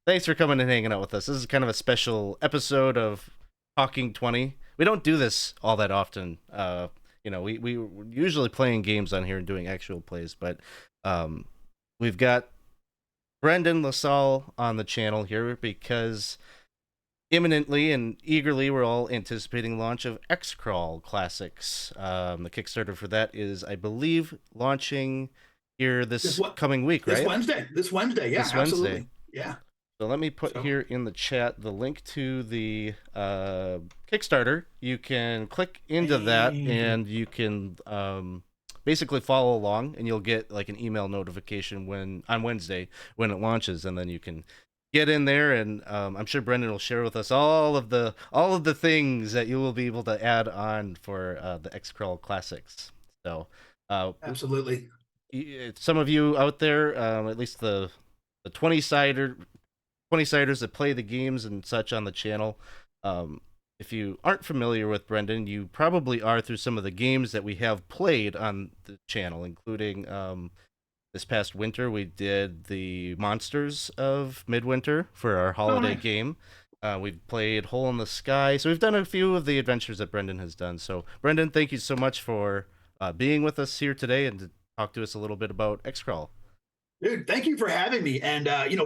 Thanks for coming and hanging out with us. This is kind of a special episode of Talking 20. We don't do this all that often. We're usually playing games on here and doing actual plays, but um, we've got Brendan LaSalle on the channel here because imminently and eagerly we're all anticipating launch of XCrawl Classics. The Kickstarter for that is, I believe, launching here This this what coming week, this right? Wednesday. This Wednesday, yeah, This Wednesday. absolutely. Yeah. So let me put So here in the chat the link to the Kickstarter. You can click into that hey. and you can basically follow along, and you'll get like an email notification when on Wednesday when it launches, and then you can get in there. And I'm sure Brendan will share with us all of the things that you will be able to add on for the XCrawl Classics. So uh, Absolutely. some of you out there, at least the 20-siders that play the games and such on the channel. If you aren't familiar with Brendan, you probably are through some of the games that we have played on the channel, including this past winter we did the Monsters of Midwinter for our Oh, holiday nice. game. We've played Hole in the Sky, so we've done a few of the adventures that Brendan has done. So, Brendan, thank you so much for being with us here today and to talk to us a little bit about XCrawl. Dude, thank you for having me. And,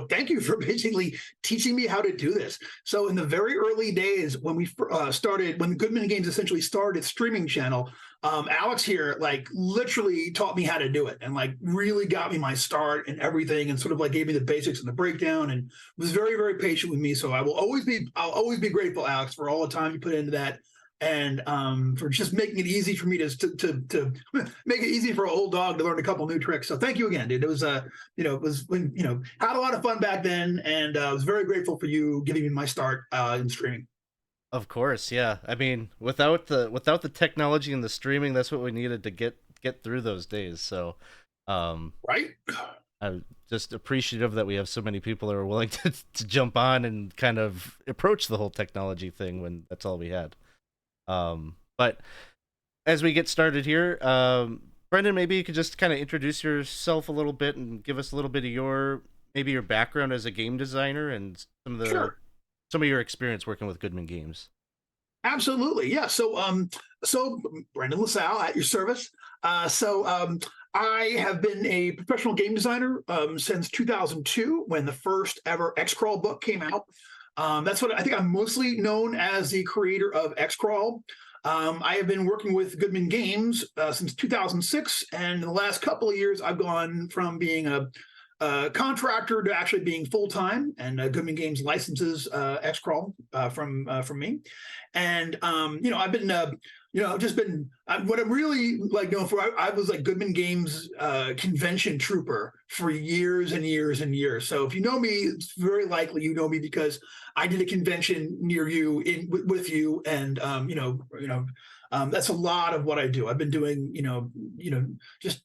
thank you for basically teaching me how to do this. So, in the very early days when we started, when Goodman Games essentially started its streaming channel, Alex here, like, literally taught me how to do it and, like, really got me my start and everything and sort of like gave me the basics and the breakdown and was very, very patient with me. So, I'll always be grateful, Alex, for all the time you put into that and for just making it easy for me to make it easy for an old dog to learn a couple new tricks. So thank you again, dude. It was it was when had a lot of fun back then, and I was very grateful for you giving me my start in streaming. Of course, yeah. I mean, without the technology and the streaming, that's what we needed to get through those days. So, um, Right? I'm just appreciative that we have so many people that are willing to jump on and kind of approach the whole technology thing when that's all we had. But as we get started here, Brendan, maybe you could just kind of introduce yourself a little bit and give us a little bit of your background as a game designer and Sure. some of your experience working with Goodman Games. Absolutely. Yeah. So Brendan LaSalle at your service. I have been a professional game designer since 2002 when the first ever XCrawl book came out. That's what I think I'm mostly known as the creator of XCrawl. I have been working with Goodman Games since 2006, and in the last couple of years, I've gone from being a contractor to actually being full time. And Goodman Games licenses XCrawl from me, and I've been just been what I'm really like known for. I was like Goodman Games convention trooper for years and years and years. So if you know me, it's very likely you know me because I did a convention near you with you, and that's a lot of what I do. I've been doing just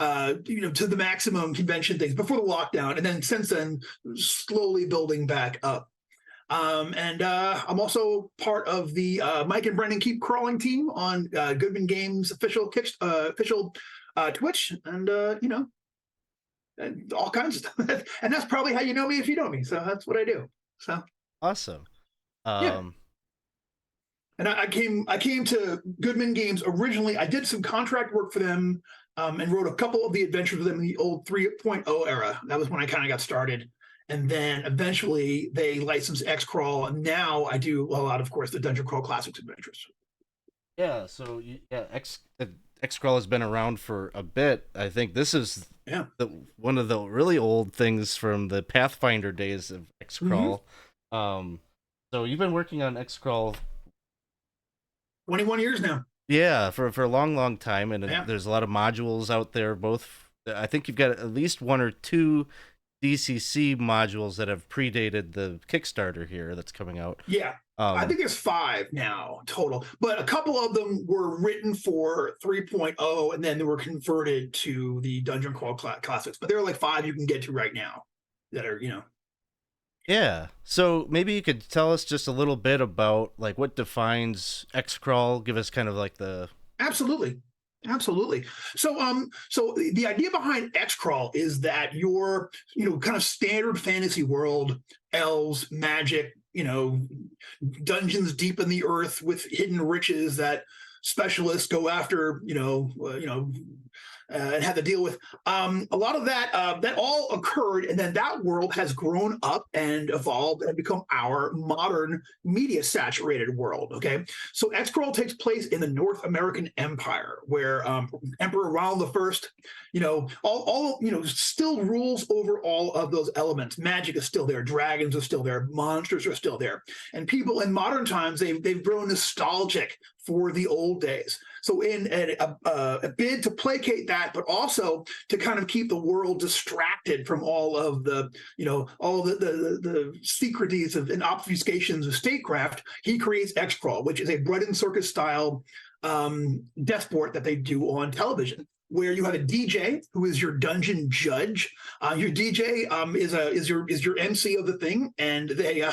to the maximum convention things before the lockdown, and then since then, slowly building back up. And I'm also part of the Mike and Brendan Keep Crawling team on Goodman Games official Twitch, and and all kinds of stuff. And that's probably how you know me if you know me. So that's what I do. So Awesome. yeah. Um, And I came to Goodman Games originally. I did some contract work for them and wrote a couple of the adventures with them in the old 3.0 era. That was when I kind of got started. And then eventually they licensed XCrawl. And now I do a lot, of course, the Dungeon Crawl Classics adventures. yeah. So yeah, Xcrawl has been around for a bit. I think this is Yeah. one of the really old things from the Pathfinder days of Mm-hmm. Xcrawl. Um, so you've been working on Xcrawl, 21 years now. yeah, for a long, long time, and Yeah. there's a lot of modules out there. Both, I think you've got at least one or two DCC modules that have predated the Kickstarter here that's coming out. Yeah. I Um, think there's five now total, but a couple of them were written for 3.0 and then they were converted to the Dungeon Crawl Classics. But there are like five you can get to right now that are. yeah. So maybe you could tell us just a little bit about like what defines Xcrawl. Give us kind of like the Absolutely. Absolutely. So the idea behind XCrawl is that your, kind of standard fantasy world, elves, magic, dungeons deep in the earth with hidden riches that specialists go after, and had to deal with. A lot of that all occurred, and then that world has grown up and evolved and become our modern media saturated world. Okay, so XCrawl takes place in the North American Empire, where Emperor Ronald the First, all still rules over all of those elements. Magic is still there, dragons are still there, monsters are still there, and people in modern times they've grown nostalgic for the old days. So in a bid to placate that, but also to kind of keep the world distracted from all of the, all of the secreties and obfuscations of statecraft, he creates XCrawl, which is a bread and circus style death sport that they do on television, where you have a DJ who is your dungeon judge. Your DJ is your MC of the thing, and they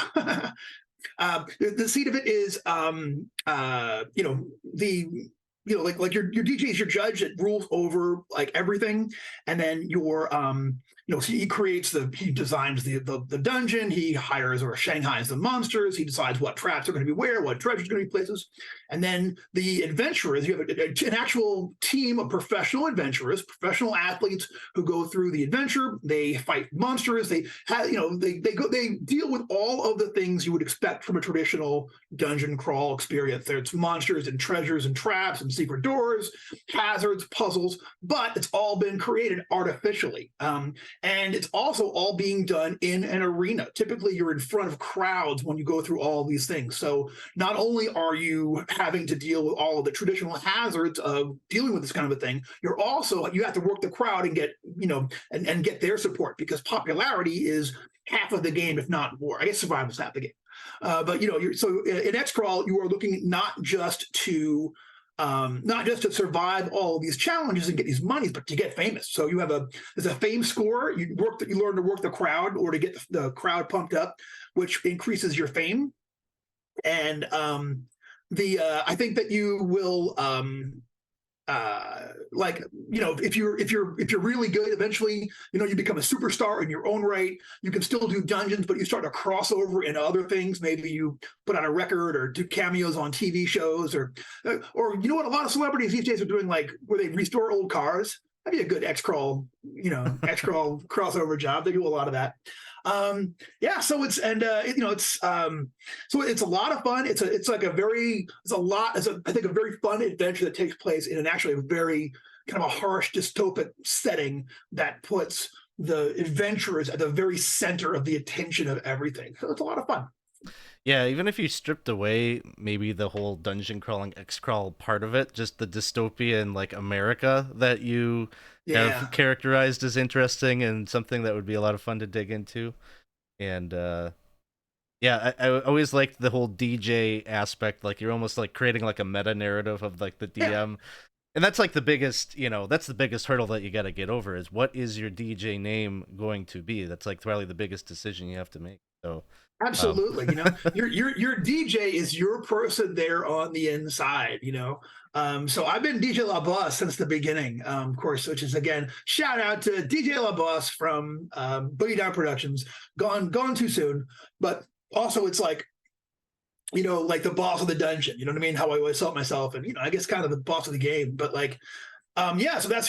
the seat of it is like your DJ is your judge that rules over like everything, and then your so he designs the dungeon, he hires or shanghais the monsters, he decides what traps are going to be where, what treasures are going to be places, and then the adventurers, you have an actual team of professional adventurers, professional athletes who go through the adventure, they fight monsters, they deal with all of the things you would expect from a traditional dungeon crawl experience. There's monsters and treasures and traps and secret doors, hazards, puzzles, but it's all been created artificially. And it's also all being done in an arena. Typically, you're in front of crowds when you go through all these things. So not only are you having to deal with all of the traditional hazards of dealing with this kind of a thing, you have to work the crowd and get, and get their support, because popularity is half of the game, if not more. I guess survival is half the game. But so in XCrawl, you are looking not just to survive all of these challenges and get these monies, but to get famous. So there's a fame score. You learn to work the crowd or to get the crowd pumped up, which increases your fame. And I think that you will if you're really good, eventually you become a superstar in your own right. You can still do dungeons, but you start to cross over into other things. Maybe you put out a record or do cameos on TV shows, or what a lot of celebrities these days are doing, like where they restore old cars. That'd be a good XCrawl XCrawl crossover job. They do a lot of that. So it's so it's a lot of fun. I think a very fun adventure that takes place in a very kind of a harsh dystopic setting that puts the adventurers at the very center of the attention of everything. So it's a lot of fun. Yeah, even if you stripped away maybe the whole dungeon crawling XCrawl part of it, just the dystopian like America that you have characterized as interesting and something that would be a lot of fun to dig into. And I always liked the whole DJ aspect. Like you're almost like creating like a meta narrative of like the DM. Yeah. And that's like the biggest, that's the biggest hurdle that you got to get over, is what is your DJ name going to be? That's like probably the biggest decision you have to make. So absolutely. Your DJ is your person there on the inside, So I've been DJ La Boss since the beginning, of course, which is, again, shout out to DJ La Boss from Boogie Down Productions, gone too soon. But also it's like, like the boss of the dungeon, you know what I mean? How I always felt myself, and, I guess kind of the boss of the game. But like, so that's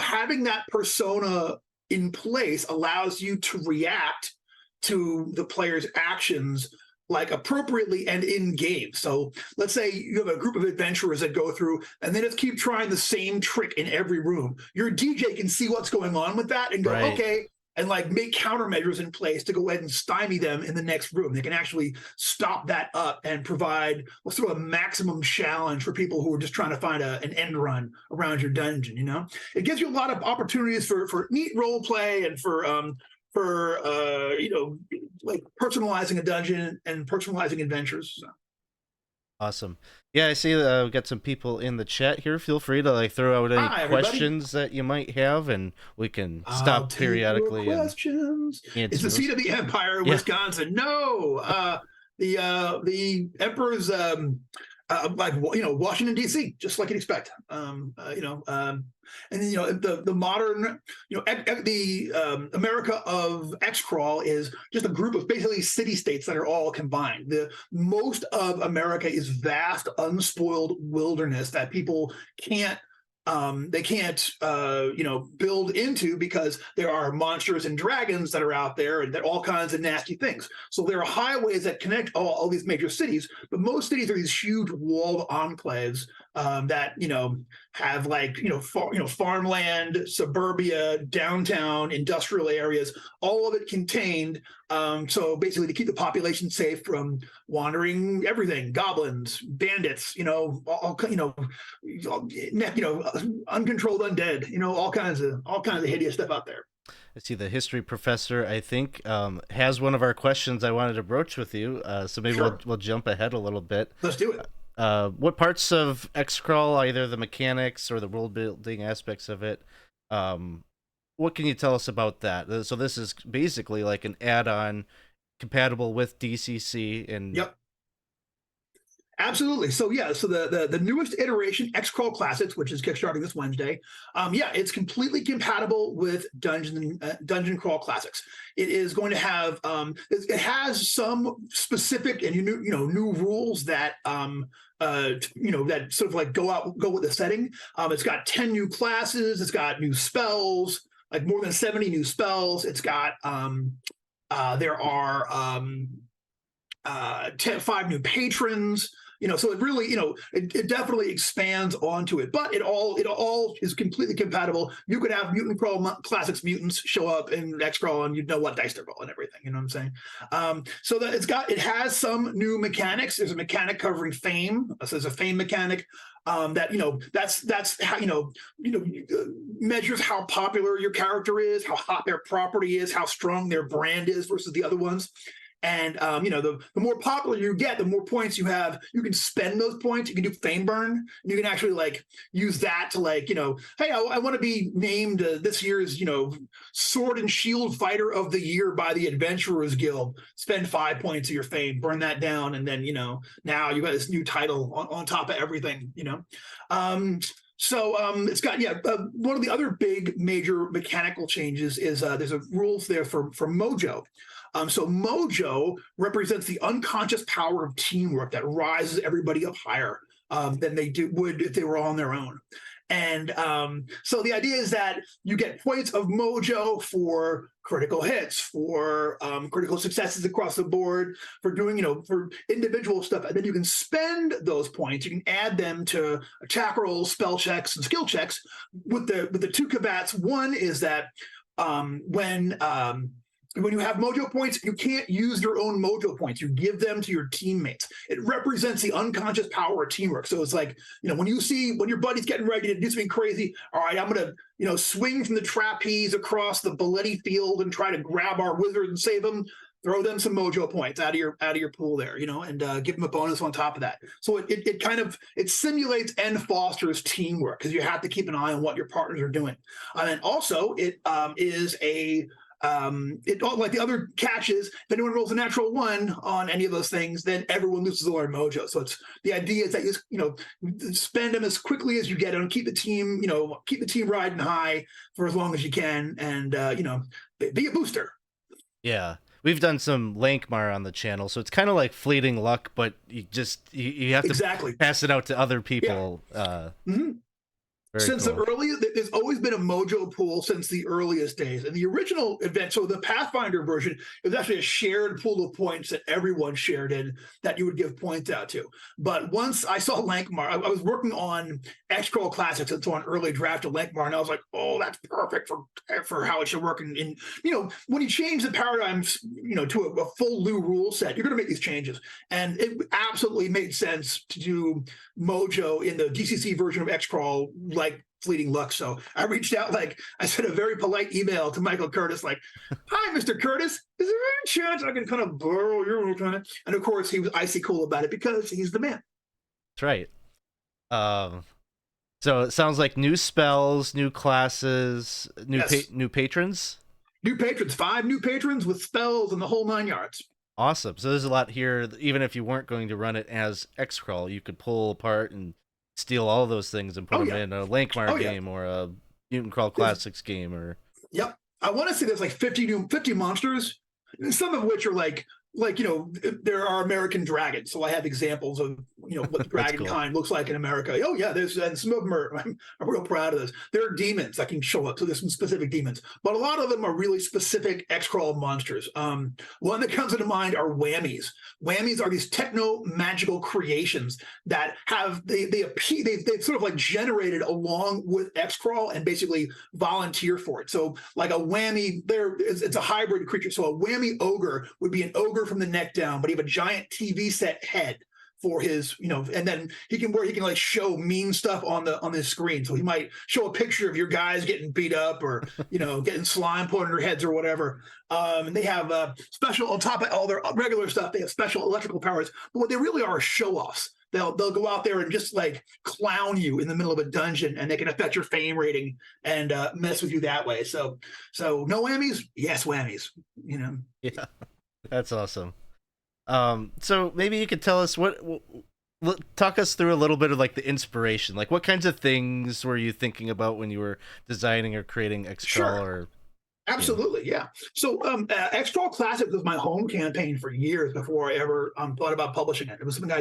having that persona in place allows you to react to the player's actions like appropriately and in game. So let's say you have a group of adventurers that go through and then just keep trying the same trick in every room. Your DJ can see what's going on with that and go, right, okay, and like make countermeasures in place to go ahead and stymie them in the next room. They can actually stop that up and provide sort of a maximum challenge for people who are just trying to find an end run around your dungeon. It gives you a lot of opportunities for neat role play and for like personalizing a dungeon and personalizing adventures. So. Awesome. Yeah, I see we've got some people in the chat here. Feel free to like throw out any questions that you might have, and we can stop periodically. Questions. It's the seat of the empire, Wisconsin. No, the emperor's Washington D.C., just like you'd expect. And then, the modern, the America of XCrawl is just a group of basically city states that are all combined. The most of America is vast, unspoiled wilderness that people can't build into, because there are monsters and dragons that are out there, and all kinds of nasty things. So there are highways that connect all these major cities, but most cities are these huge walled enclaves that have farmland, suburbia, downtown, industrial areas, all of it contained. So basically, to keep the population safe from wandering everything, goblins, bandits, uncontrolled undead, all kinds of hideous stuff out there. I see the history professor, I think, has one of our questions I wanted to broach with you. So maybe Sure. we'll jump ahead a little bit. Let's do it. What parts of XCrawl, either the mechanics or the world building aspects of it, what can you tell us about that? So this is basically like an add-on compatible with DCC and Yep. Absolutely. So yeah, so the newest iteration, XCrawl Classics, which is kickstarting this Wednesday, it's completely compatible with Dungeon Crawl Classics. It is going to have it has some specific and new rules that that sort of like go with the setting. It's got 10 new classes. It's got new spells, like more than 70 new spells. It's got there are 5 new patrons. So it really, it definitely expands onto it, but it all is completely compatible. You could have Mutant Crawl Classics mutants show up in XCrawl, and you'd know what dice they're rolling and everything. You know what I'm saying? So that it has some new mechanics. There's a mechanic covering fame. So there's a fame mechanic that's how measures how popular your character is, how hot their property is, how strong their brand is versus the other ones. And the more popular you get, the more points you have. You can spend those points. You can do fame burn. You can actually use that to hey, I want to be named this year's Sword and Shield Fighter of the Year by the Adventurers Guild. Spend 5 points of your fame, burn that down, and then now you got this new title on top of everything. So it's got one of the other big major mechanical changes is there's a rules there for Mojo. So Mojo represents the unconscious power of teamwork that rises everybody up higher than they would if they were all on their own. And so the idea is that you get points of Mojo for critical hits, for critical successes across the board, for doing, for individual stuff. And then you can spend those points. You can add them to attack rolls, spell checks, and skill checks with the 2 caveats. One is that when you have Mojo points, you can't use your own Mojo points. You give them to your teammates. It represents the unconscious power of teamwork. So it's like, when your buddy's getting ready to do something crazy, all right, I'm going to, swing from the trapeze across the bloody field and try to grab our wizard and save him. Throw them some Mojo points out of your pool there, and give them a bonus on top of that. So it simulates and fosters teamwork, because you have to keep an eye on what your partners are doing. And also it is like the other catches, if anyone rolls a natural 1 on any of those things, then everyone loses all their Mojo. So the idea is that you spend them as quickly as you get them, keep the team riding high for as long as you can, and be a booster. Yeah. We've done some Lankmar on the channel, so it's kind of like fleeting luck, but you have to exactly pass it out to other people. Yeah. Since cool. There's always been a Mojo pool since the earliest days. And the original event, so the Pathfinder version, it was actually a shared pool of points that everyone shared in that you would give points out to. But once I saw Lankmar, I was working on XCrawl Classics, and so an early draft of Lankmar, and I was like, oh, that's perfect for how it should work. And when you change the paradigms, to a full new rule set, you're going to make these changes. And it absolutely made sense to do Mojo in the DCC version of XCrawl like fleeting luck. So I reached out, I sent a very polite email to Michael Curtis, hi, Mr. Curtis, is there any chance I can kind of borrow your kind of? And of course, he was icy cool about it because he's the man. That's right. So it sounds like new spells, new classes, new patrons. New patrons, 5 new patrons with spells and the whole 9 yards. Awesome. So there's a lot here. Even if you weren't going to run it as XCrawl, you could pull apart and steal all those things and put Oh them yeah, in a Lankmar oh yeah. game or a Mutant Crawl There's Classics game or Yep. I want to say there's like 50 monsters, some of which are like there are American dragons. So I have examples of what the that's dragon cool. kind looks like in America. Oh yeah, there's and some of them are I'm real proud of this. There are demons that can show up. So there's some specific demons, but a lot of them are really specific X-Crawl monsters. One that comes into mind are whammies. Whammies are these techno magical creations that have they've sort of like generated along with X-Crawl and basically volunteer for it. So like a whammy, it's a hybrid creature. So a whammy ogre would be an ogre from the neck down, but he have a giant TV set head for his, and then he can like show mean stuff on the screen. So he might show a picture of your guys getting beat up or getting slime put on their heads or whatever. And they have special on top of all their regular stuff. They have special electrical powers, but what they really are show offs. They'll go out there and just like clown you in the middle of a dungeon, and they can affect your fame rating and mess with you that way. So no whammies, yes whammies. Yeah, that's awesome. So maybe you could tell us talk us through a little bit of like the inspiration. Like, what kinds of things were you thinking about when you were designing or creating XCrawl? Sure. Or Absolutely, yeah. So XCrawl Classic was my home campaign for years before I ever thought about publishing it. It was something I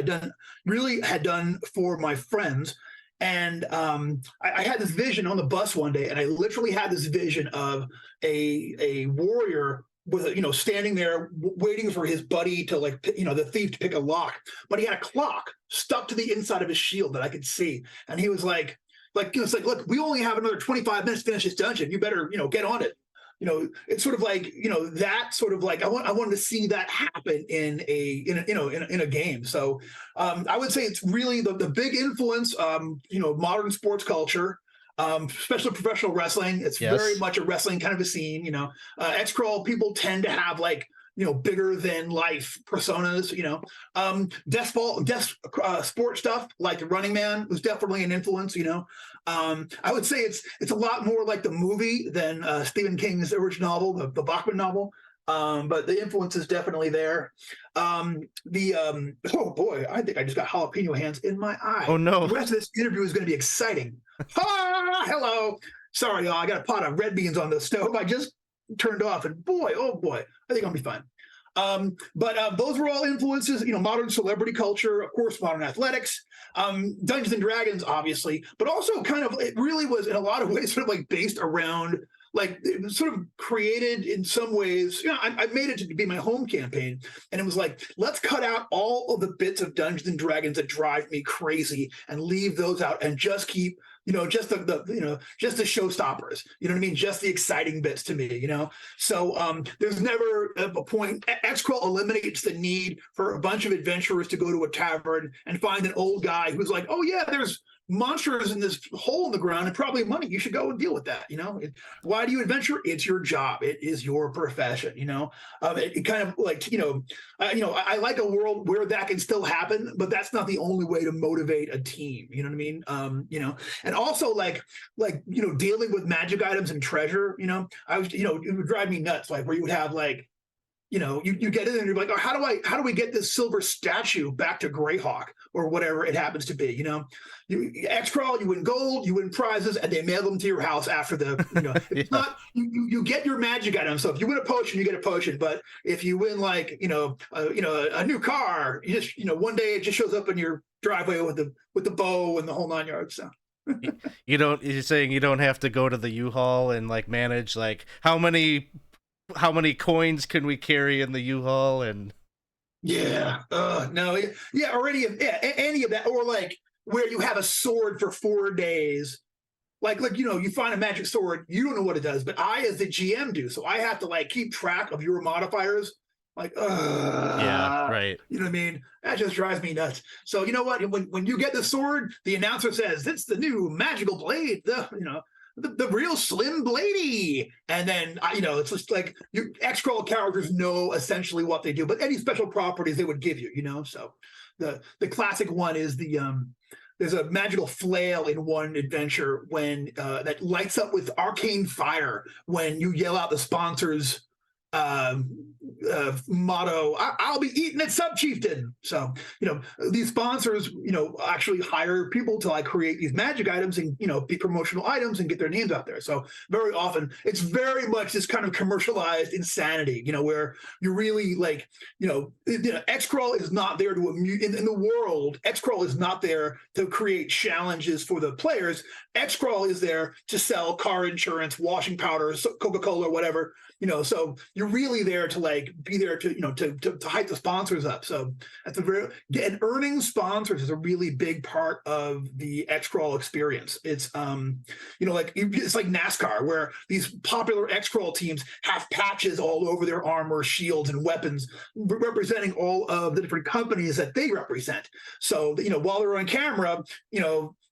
had done for my friends. And I had this vision on the bus one day, and I literally had this vision of a warrior with standing there waiting for his buddy to the thief to pick a lock, but he had a clock stuck to the inside of his shield that I could see, and he was like it's like, look, we only have another 25 minutes to finish this dungeon. You better get on it. It's sort of like that sort of like I wanted to see that happen in a game. So I would say it's really the big influence. Modern sports culture. Especially professional wrestling. It's very much a wrestling kind of a scene. XCrawl people tend to have like bigger than life personas. Death sport stuff like the Running Man was definitely an influence. I would say it's a lot more like the movie than Stephen King's original novel, the Bachman novel. But the influence is definitely there. Oh boy, I think I just got jalapeno hands in my eye. oh no, The rest of this interview is going to be exciting. Hello. Sorry, y'all. I got a pot of red beans on the stove. I just turned off, and oh boy, I think I'll be fine. But those were all influences, modern celebrity culture, of course, modern athletics, Dungeons and Dragons, obviously, but also kind of, it really was in a lot of ways sort of like based around, like it was sort of created in some ways, I made it to be my home campaign, and it was like, let's cut out all of the bits of Dungeons and Dragons that drive me crazy and leave those out and just keep just just the showstoppers, you know what I mean? Just the exciting bits to me, So there's never a point. XCrawl eliminates the need for a bunch of adventurers to go to a tavern and find an old guy who's like, oh yeah, there's monsters in this hole in the ground and probably money. You should go and deal with that. Why do you adventure? It's your job. It is your profession. It kind of like I like a world where that can still happen, but that's not the only way to motivate a team. You know what I mean? And also like dealing with magic items and treasure. I was it would drive me nuts. Like where you would have like you get in and you're like, oh, how do we get this silver statue back to Greyhawk or whatever it happens to be? You XCrawl, you win gold, you win prizes, and they mail them to your house after the. It's not you get your magic item. So if you win a potion, you get a potion. But if you win like a new car, you just one day it just shows up in your driveway with the bow and the whole 9 yards. So. You're saying you don't have to go to the U-Haul and like manage like how many coins can we carry in the U-Haul and no, yeah, already, yeah, any of that, or like where you have a sword for 4 days, like you find a magic sword, you don't know what it does, but I as the GM do, so I have to like keep track of your modifiers, like yeah, right, you know what I mean? That just drives me nuts. So you know what, when you get the sword, the announcer says it's the new magical blade, the real Slim Blady. And then, it's just like your XCrawl characters know essentially what they do, but any special properties they would give you, So the classic one is there's a magical flail in one adventure when that lights up with arcane fire when you yell out the sponsor's motto, I'll be eating at Sub Chieftain. So, these sponsors, actually hire people to like create these magic items and, be promotional items and get their names out there. So very often it's very much this kind of commercialized insanity, where you really like, XCrawl is not there to amuse in the world. XCrawl is not there to create challenges for the players. XCrawl is there to sell car insurance, washing powder, Coca-Cola, whatever. So you're really there to like be there to to hype the sponsors up. So at and earning sponsors is a really big part of the XCrawl experience. It's it's like NASCAR, where these popular XCrawl teams have patches all over their armor, shields, and weapons representing all of the different companies that they represent. So while they're on camera,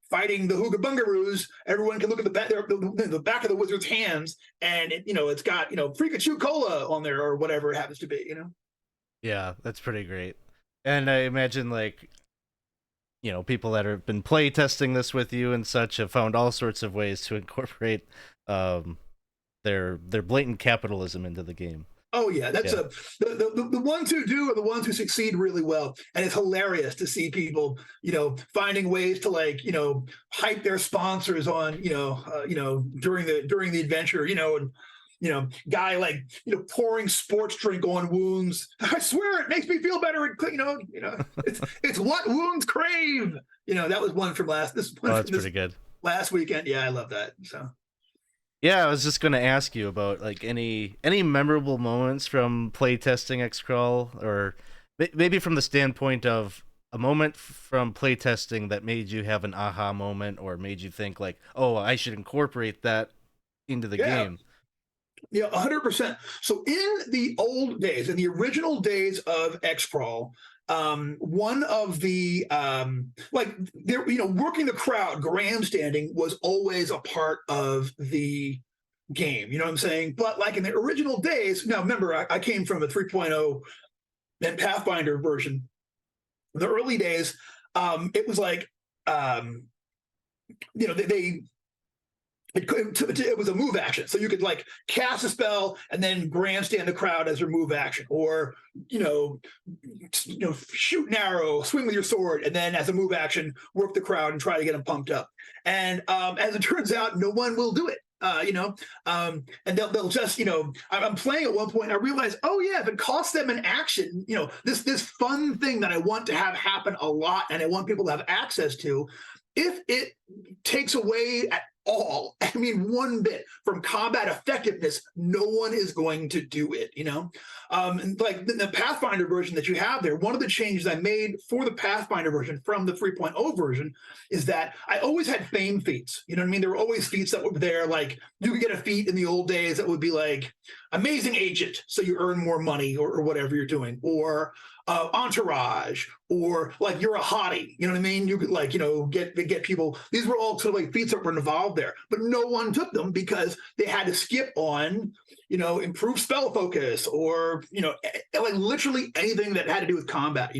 fighting the Hooga Bungaroos, everyone can look at the back of the wizard's hands, and it's got Freakachu Cola on there or whatever it happens to be. Yeah, that's pretty great. And I imagine like people that have been play testing this with you and such have found all sorts of ways to incorporate their blatant capitalism into the game. Oh yeah, that's the ones who do are the ones who succeed really well, and it's hilarious to see people, finding ways to like, hype their sponsors on, during the adventure, and guy like, pouring sports drink on wounds. I swear it makes me feel better. It's what wounds crave. That was one from that's pretty good. Last weekend. Yeah, I love that. So. Yeah, I was just going to ask you about like any memorable moments from playtesting XCrawl, or maybe from the standpoint of a moment from playtesting that made you have an aha moment or made you think like, oh, I should incorporate that into the game. Yeah, 100%. So in the old days, in the original days of XCrawl, one of the working the crowd, grandstanding was always a part of the game. You know what I'm saying? But like in the original days, now remember, I came from a 3.0 and Pathfinder version. In the early days, it was like, it was a move action, so you could like cast a spell and then grandstand the crowd as your move action, or shoot an arrow, swing with your sword, and then as a move action work the crowd and try to get them pumped up. And as it turns out, no one will do it. And they'll just, I'm playing at one point and I realize, oh yeah, if it costs them an action, this fun thing that I want to have happen a lot and I want people to have access to, if it takes away at all, I mean, one bit from combat effectiveness, no one is going to do it, And like the Pathfinder version that you have there, one of the changes I made for the Pathfinder version from the 3.0 version is that I always had fame feats. You know what I mean? There were always feats that were there. Like you could get a feat in the old days that would be like amazing agent, so you earn more money or whatever you're doing, or entourage, or like you're a hottie, you know what I mean? You could like, get people. These were all sort of like feats that were involved there, but no one took them because they had to skip on, improve spell focus or, like literally anything that had to do with combat,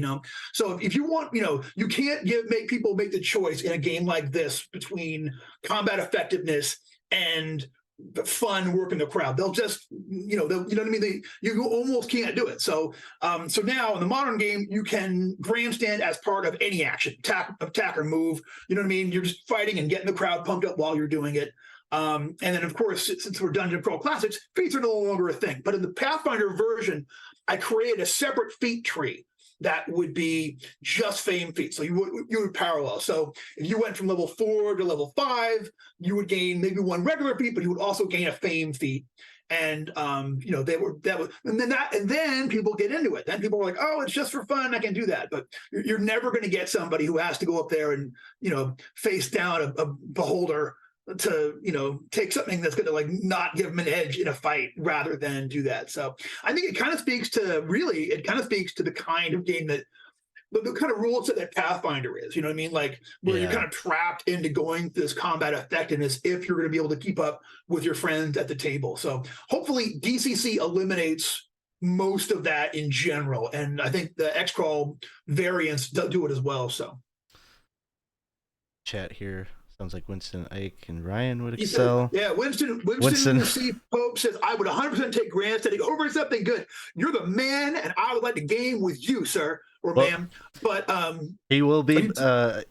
So if you want, you can't make people make the choice in a game like this between combat effectiveness and the fun work in the crowd. They'll just, you know what I mean? You almost can't do it. So now in the modern game, you can grandstand as part of any action, attack or move. You know what I mean? You're just fighting and getting the crowd pumped up while you're doing it. And then, of course, since we're Dungeon Crawl Classics, feats are no longer a thing. But in the Pathfinder version, I created a separate feat tree that would be just fame feats. So you would parallel. So if you went from level 4 to level 5, you would gain maybe one regular feat, but you would also gain a fame feat. And and then people get into it. Then people are like, oh, it's just for fun. I can do that. But you're never going to get somebody who has to go up there and face down a beholder to take something that's going to like not give them an edge in a fight rather than do that. So I think it kind of speaks to the kind of game that the kind of rules that Pathfinder is, you know what I mean? Like where you're kind of trapped into going through this combat effectiveness if you're going to be able to keep up with your friends at the table. So hopefully DCC eliminates most of that in general. And I think the XCrawl variants do it as well. So chat here. Sounds like Winston, Ike, and Ryan would He said, excel. yeah, Winston. C. Pope says, I would 100% take Grandsteading over something good. You're the man, and I would like to game with you, sir or Well, ma'am. But he will be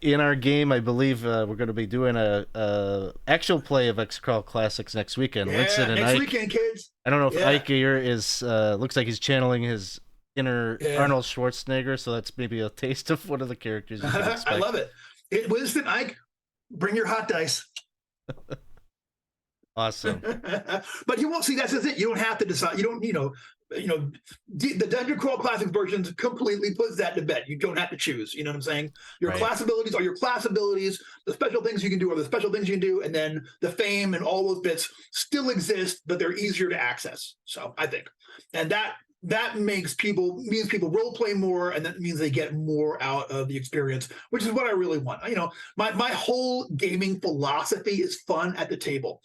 in our game. I believe we're going to be doing a actual play of XCrawl Classics next weekend. yeah, Winston and next Ike. weekend, kids. I don't know if Yeah. Ike here is looks like he's channeling his inner Yeah. Arnold Schwarzenegger, so that's maybe a taste of one of the characters you can expect. I love it. Winston, Ike, bring your hot dice. Awesome. But you won't see. That's the thing. You don't have to decide. You don't. The Dungeon Crawl Classic versions completely puts that to bed. You don't have to choose. You know what I'm saying? Your Right. class abilities are your class abilities. The special things you can do are the special things you can do, and then the fame and all those bits still exist, but they're easier to access. So I think, and that means people role play more, and that means they get more out of the experience, which is what I really want. My whole gaming philosophy is fun at the table.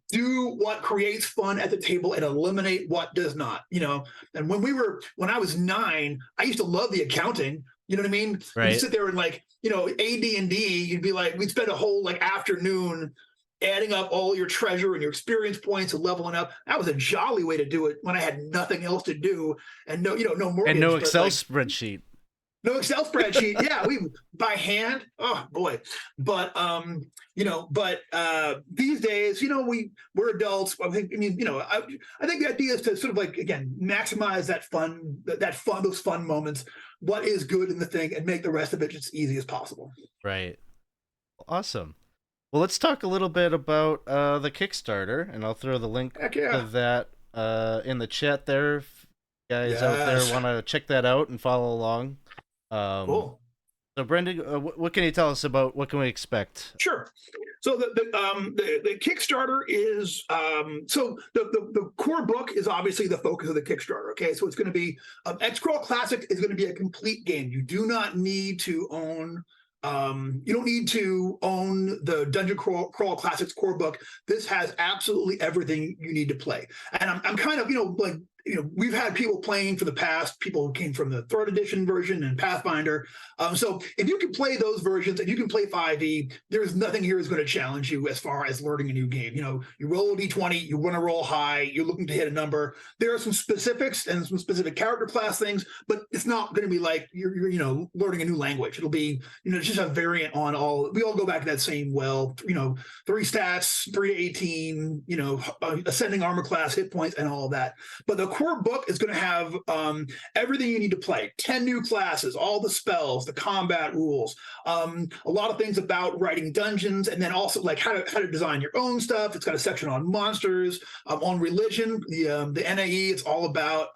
Do what creates fun at the table and eliminate what does not. And when I was 9, I used to love the accounting. You know what I mean? Right. You'd sit there and AD&D, you'd be like, we'd spend a whole afternoon adding up all your treasure and your experience points and leveling up. That was a jolly way to do it when I had nothing else to do and no mortgage. And no Excel spreadsheet. No Excel spreadsheet. Yeah, we by hand. Oh boy. But these days, we're adults. I think the idea is to sort of again maximize that fun, those fun moments. What is good in the thing, and make the rest of it as easy as possible. Right. Awesome. Well, let's talk a little bit about the Kickstarter, and I'll throw the link to that in the chat there. If you guys out there want to check that out and follow along. Cool. So, Brendan, what can you tell us about what can we expect? Sure. So the Kickstarter is the core book is obviously the focus of the Kickstarter. Okay, so it's going to be XCrawl Classic is going to be a complete game. You do not need to own. You don't need to own the Dungeon Crawl Classics core book. This has absolutely everything you need to play. And I'm kind of we've had people playing for the past. People who came from the 3rd edition version and Pathfinder. So if you can play those versions and you can play 5e, there's nothing here is going to challenge you as far as learning a new game. You roll a d20, you want to roll high, you're looking to hit a number. There are some specifics and some specific character class things, but it's not going to be like you're learning a new language. It'll be just a variant on all. We all go back to that same 3 stats, 3 to 18, ascending armor class, hit points, and all of that. But the core book is going to have everything you need to play. 10 new classes, all the spells, the combat rules, a lot of things about writing dungeons, and then also how to design your own stuff. It's got a section on monsters, on religion, the NAE. It's all about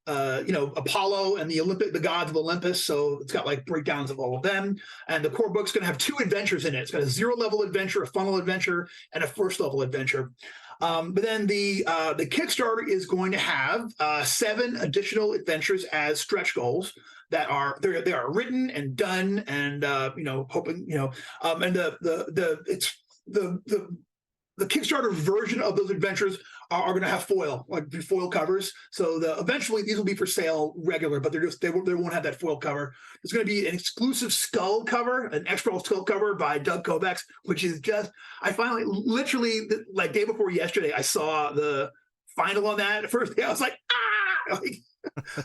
Apollo and the gods of Olympus. So it's got breakdowns of all of them. And the core book's going to have 2 adventures in it. It's got a 0-level adventure, a funnel adventure, and a 1st-level adventure. But then the Kickstarter is going to have 7 additional adventures as stretch goals that are they are written and done and hoping and the Kickstarter version of those adventures are going to have foil covers. So eventually these will be for sale regular, but they won't have that foil cover. There's going to be an exclusive skull cover, an XCrawl skull cover by Doug Kovacs, which is I finally, literally, day before yesterday, I saw the final on that. The first day I was like, ah!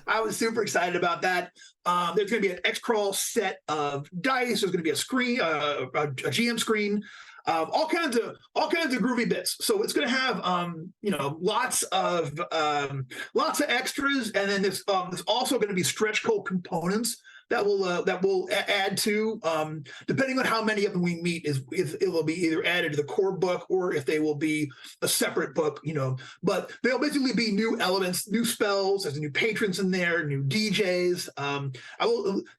I was super excited about that. There's going to be an XCrawl set of dice. There's going to be a screen, a GM screen. All kinds of groovy bits. So it's going to have lots of extras, and then there's also going to be stretch goal components that will add to depending on how many of them we meet it will be either added to the core book or if they will be a separate book. But they'll basically be new elements, new spells. There's new patrons in there, new DJs.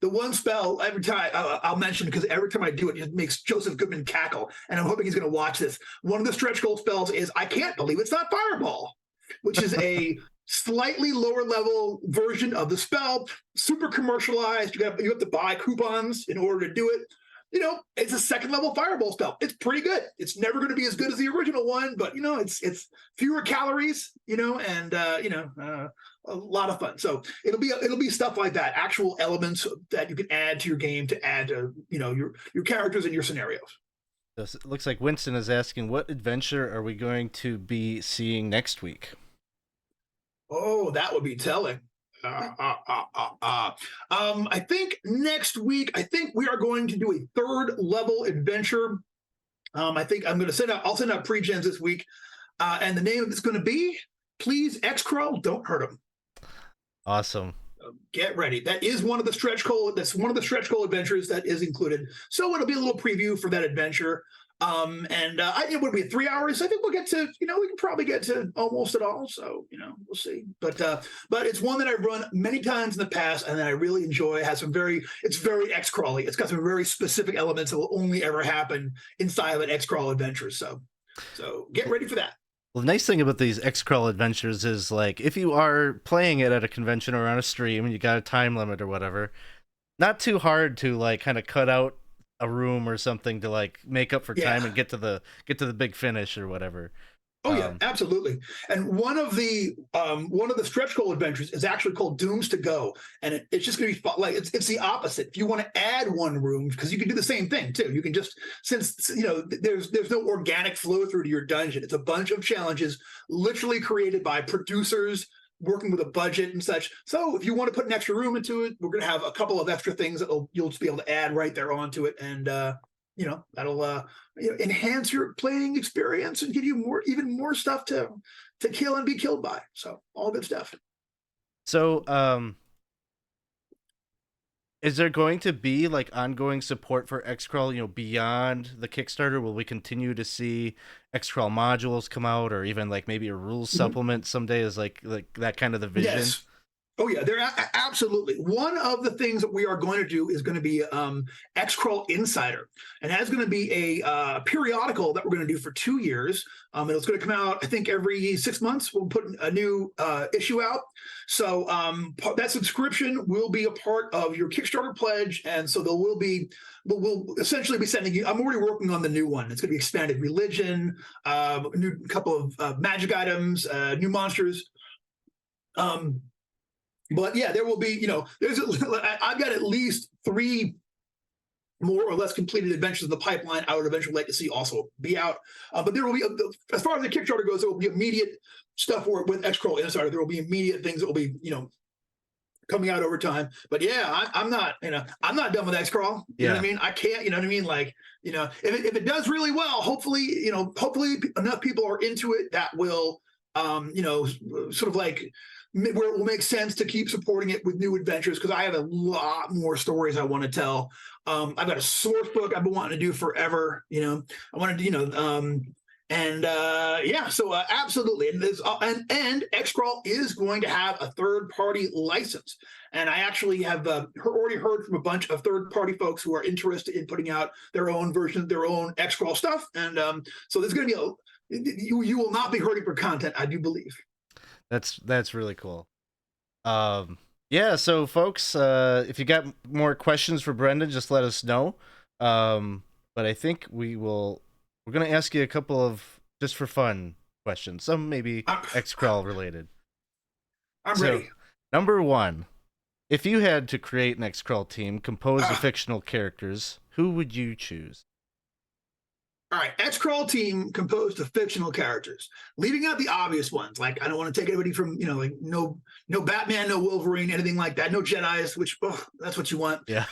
The one spell every time I'll mention because every time I do it, it makes Joseph Goodman cackle, and I'm hoping he's going to watch this. One of the stretch goal spells is I can't believe it's not Fireball, which is a slightly lower level version of the spell, super commercialized. You have to buy coupons in order to do it. It's a 2nd level Fireball spell. It's pretty good. It's never going to be as good as the original one, but it's fewer calories, and a lot of fun. So it'll be stuff like that, actual elements that you can add to your game to add to your characters and your scenarios. So it looks like Winston is asking, what adventure are we going to be seeing next week? Oh, that would be telling. I think next week, I think we are going to do a third level adventure. I think I'm going to I'll send out pre-gens this week. And the name of it's going to be, Please XCrawl, Don't Hurt Him. Awesome. Get ready. That is one of the stretch goal. That's one of the stretch goal adventures that is included. So it'll be a little preview for that adventure. It would be 3 hours. I think we'll get to, we can probably get to almost it all. So, we'll see. But it's one that I've run many times in the past and that I really enjoy. It has it's very X-crawly. It's got some very specific elements that will only ever happen inside of an X-crawl adventure. So get ready for that. Well, the nice thing about these XCrawl adventures is, like, if you are playing it at a convention or on a stream and you got a time limit or whatever, not too hard to, like, kind of cut out a room or something to, like, make up for time and get to the big finish or whatever. Oh yeah, absolutely. And one of the stretch goal adventures is actually called Dooms to Go, and it's just going to be like it's the opposite. If you want to add one room, because you can do the same thing too. You can just, since there's no organic flow through to your dungeon. It's a bunch of challenges literally created by producers working with a budget and such. So if you want to put an extra room into it, we're going to have a couple of extra things that you'll just be able to add right there onto it, and that'll enhance your playing experience and give you even more stuff to kill and be killed by. So all good stuff. So is there going to be, like, ongoing support for XCrawl, beyond the Kickstarter? Will we continue to see XCrawl modules come out, or even, like, maybe a rules supplement someday? Is like that kind of the vision? Yes. Oh yeah, they're absolutely. One of the things that we are going to do is going to be XCrawl Insider, and that's going to be a periodical that we're going to do for 2 years. And it's going to come out, I think, every 6 months. We'll put a new issue out. So that subscription will be a part of your Kickstarter pledge, and so we'll essentially be sending you. I'm already working on the new one. It's going to be expanded religion, a new couple of magic items, new monsters. But yeah, there will be, I've got at least 3 more or less completed adventures in the pipeline I would eventually like to see also be out. But there will be, as far as the Kickstarter goes, there will be immediate stuff with XCrawl Insider. There will be immediate things that will be, coming out over time. But yeah, I'm not done with XCrawl. You know what I mean? I can't, you know what I mean? Like, if it does really well, hopefully enough people are into it that will, sort of like, where it will make sense to keep supporting it with new adventures, because I have a lot more stories I want to tell. I've got a source book I've been wanting to do forever. I wanted to, so absolutely. And this, and XCrawl is going to have a third-party license. And I actually have already heard from a bunch of third-party folks who are interested in putting out their own version, their own XCrawl stuff. And so there's going to be you will not be hurting for content, I do believe. That's really cool. Yeah, so folks, if you got more questions for Brendan, just let us know. But I think we're going to ask you a couple of, just for fun, questions. Some maybe XCrawl related. I'm ready. Number 1, if you had to create an XCrawl team composed of fictional characters, who would you choose? All right, XCrawl team composed of fictional characters, leaving out the obvious ones. Like, I don't want to take anybody from, like no Batman, no Wolverine, anything like that. No Jedis, which that's what you want. Yeah.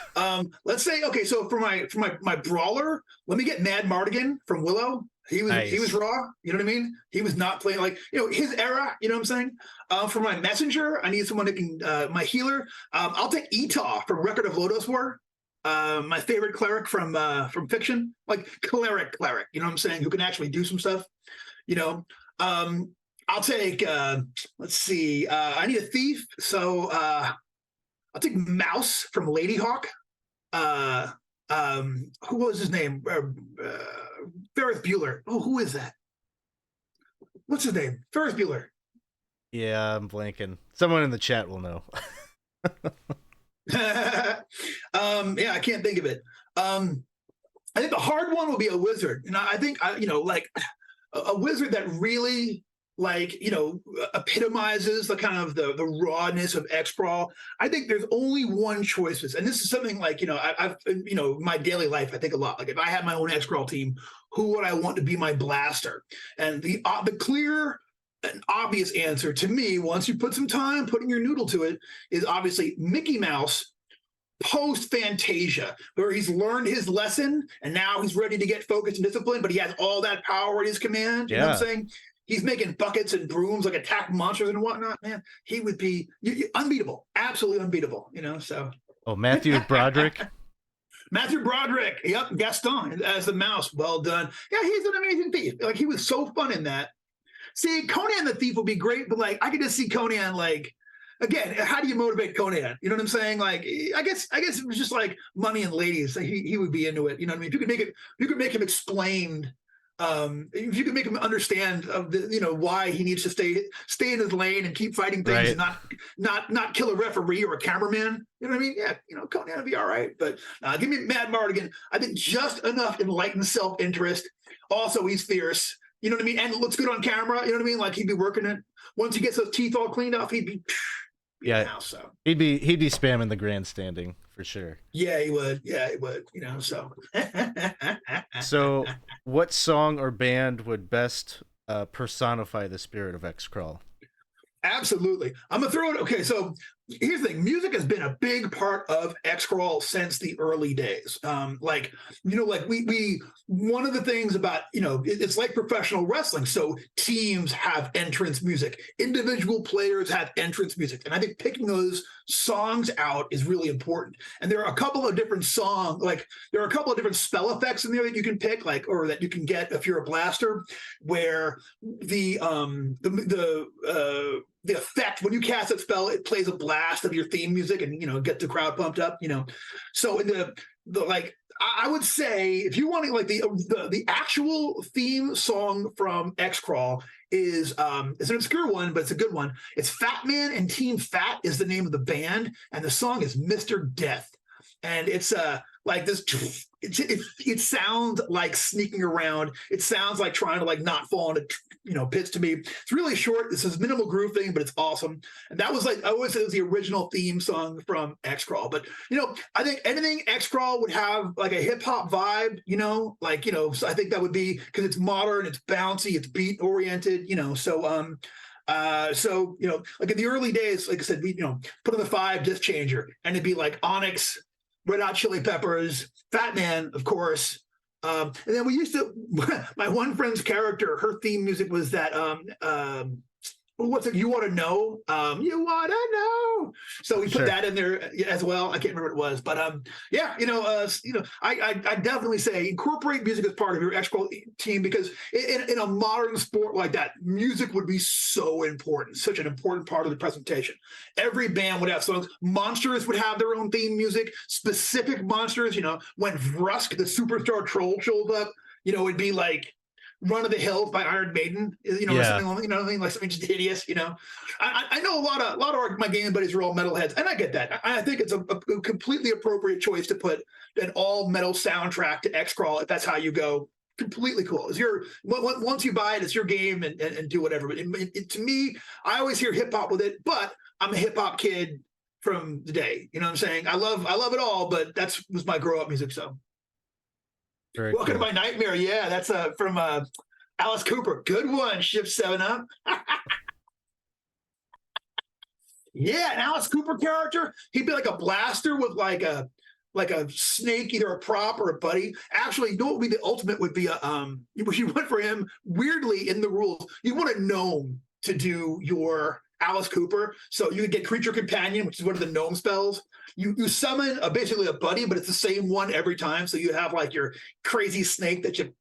Let's say, okay, so for my brawler, let me get Mad Mardigan from Willow. He was raw. You know what I mean? He was not playing like, his era. You know what I'm saying? For my messenger, I need someone that can my healer. I'll take Etah from Record of Lodoss War. My favorite cleric from fiction, like cleric, you know what I'm saying, who can actually do some stuff, I'll take, let's see, I need a thief, so I'll take Mouse from Ladyhawk. Who was his name? Ferris Bueller. Oh, who is that? What's his name? Ferris Bueller. Yeah, I'm blanking. Someone in the chat will know. Yeah, I can't think of it. I think the hard one will be a wizard, and I think like a wizard that really like, epitomizes the kind of the rawness of XCrawl. I think there's only one choice, and this is something like, I've my daily life, I think a lot. Like if I had my own XCrawl team, who would I want to be my blaster? And the clear and obvious answer to me, once you put some time putting your noodle to it, is obviously Mickey Mouse post Fantasia, where he's learned his lesson and now he's ready to get focused and disciplined, but he has all that power at his command. You know what I'm saying? He's making buckets and brooms, like attack monsters and whatnot. Man, he would be unbeatable, absolutely unbeatable. So. Oh, Matthew Broderick. Matthew Broderick, yep, Gaston as the mouse. Well done. Yeah, he's an amazing thief. Like he was so fun in that. See, Conan the Thief would be great, but like I could just see Conan like. Again, how do you motivate Conan? You know what I'm saying? Like, I guess it was just like money and ladies. He would be into it. You know what I mean? If you could make him explained. If you could make him understand of the, why he needs to stay in his lane and keep fighting things, and not kill a referee or a cameraman. You know what I mean? Yeah, Conan would be all right. But give me Mad Mardigan. I think just enough enlightened self-interest. Also, he's fierce. You know what I mean? And looks good on camera. You know what I mean? Like he'd be working it. Once he gets those teeth all cleaned off, he'd be. Yeah, so he'd be spamming the grandstanding for sure. Yeah, he would. So. So, what song or band would best personify the spirit of XCrawl? Absolutely. I'm gonna throw it. Okay, so here's the thing. Music has been a big part of XCrawl since the early days. Like we one of the things about, it's like professional wrestling. So teams have entrance music, individual players have entrance music. And I think picking those songs out is really important. And there are a couple of different there are a couple of different spell effects in there that you can pick, or that you can get if you're a blaster, where the effect when you cast that spell, it plays a blast of your theme music and get the crowd pumped up. So in the I would say if you want to, like, the actual theme song from XCrawl is it's an obscure one, but it's a good one. It's Fat Man and Team Fat is the name of the band, and the song is Mr. Death. And it's like this. It sounds like sneaking around. It sounds like trying to like not fall into pits to me. It's really short. It's this minimal groove thing, but it's awesome. And that was like I always said it was the original theme song from XCrawl. But I think anything XCrawl would have like a hip hop vibe. So I think that would be because it's modern, it's bouncy, it's beat oriented. So like in the early days, like I said, we put on the 5 disc changer, and it'd be like Onyx, Red Hot Chili Peppers, Fat Man, of course. And then we used to, my one friend's character, her theme music was that, what's it? You Want to Know? You Want to Know. So we put that in there as well. I can't remember what it was, but I definitely say incorporate music as part of your XCrawl team, because in a modern sport like that, music would be so important, such an important part of the presentation. Every band would have songs. Monsters would have their own theme music, specific monsters. When Vrusk, the superstar troll, shows up, it'd be like Run of the Hills by Iron Maiden, or something, like something just hideous. I know a lot of my gaming buddies are all metalheads, and I get that. I think it's a completely appropriate choice to put an all metal soundtrack to XCrawl if that's how you go. Completely cool. Once you buy it, it's your game, and do whatever. But to me, I always hear hip hop with it, but I'm a hip hop kid from the day. You know what I'm saying? I love it all, but was my grow up music. So. Very Welcome cool. to My Nightmare. Yeah, that's from Alice Cooper. Good one, Shift 7 Up. Yeah, an Alice Cooper character. He'd be like a blaster with like a snake, either a prop or a buddy. Actually, what would be the ultimate would be you went for him, weirdly in the rules, you want a gnome to do your Alice Cooper. So you could get Creature Companion, which is one of the gnome spells. You summon basically a buddy, but it's the same one every time. So you have like your crazy snake that and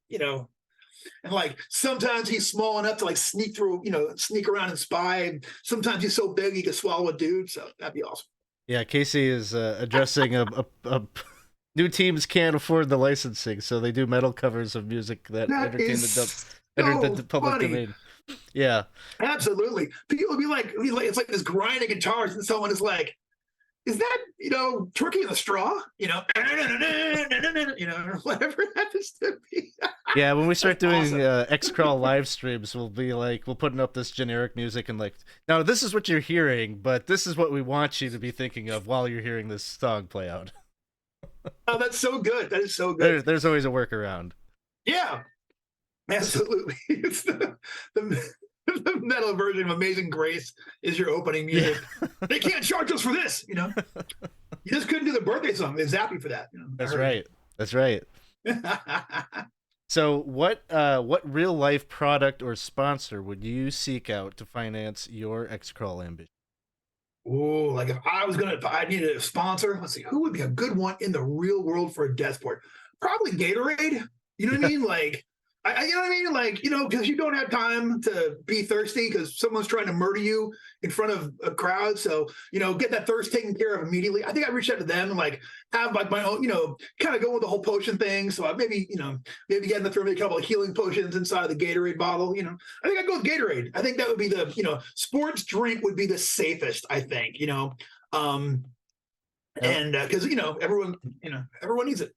like sometimes he's small enough to like sneak around and spy. And sometimes he's so big he can swallow a dude. So that'd be awesome. Yeah, Casey is addressing a new teams can't afford the licensing, so they do metal covers of music that entertain the public domain. Yeah, absolutely. People would be like, it's like this grinding guitars, and someone is like, is that, Turkey in the Straw? Whatever it happens to be. Yeah, when we start That's doing awesome. XCrawl live streams, we'll be like, we'll putting up this generic music and like, now this is what you're hearing, but this is what we want you to be thinking of while you're hearing this song play out. Oh, that's so good. That is so good. There's always a workaround. Yeah, absolutely. It's the metal version of Amazing Grace is your opening music. Yeah. They can't charge us for this, You just couldn't do the birthday song. They're zappy for that. That's right. That's right. So what real life product or sponsor would you seek out to finance your XCrawl ambition? Oh, like if I needed a sponsor, let's see, who would be a good one in the real world for a death sport? Probably Gatorade. You know what I mean? Like, you know what I mean? Like, because you don't have time to be thirsty because someone's trying to murder you in front of a crowd. So, get that thirst taken care of immediately. I think I reached out to them and like have like my own, kind of go with the whole potion thing. So I maybe get in the throw me a couple of healing potions inside of the Gatorade bottle. I think I'd go with Gatorade. I think that would be the, sports drink would be the safest, I think, and because, everyone needs it.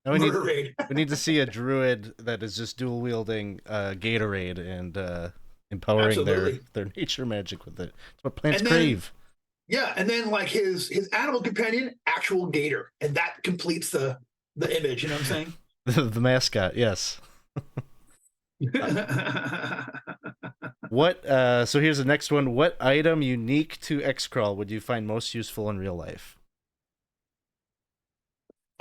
We need to see a druid that is just dual wielding Gatorade and empowering their nature magic with it. That's what plants crave. Yeah, and then like his animal companion, actual gator, and that completes the image. You know what I'm saying? The mascot, yes. What? So here's the next one. What item unique to XCrawl would you find most useful in real life?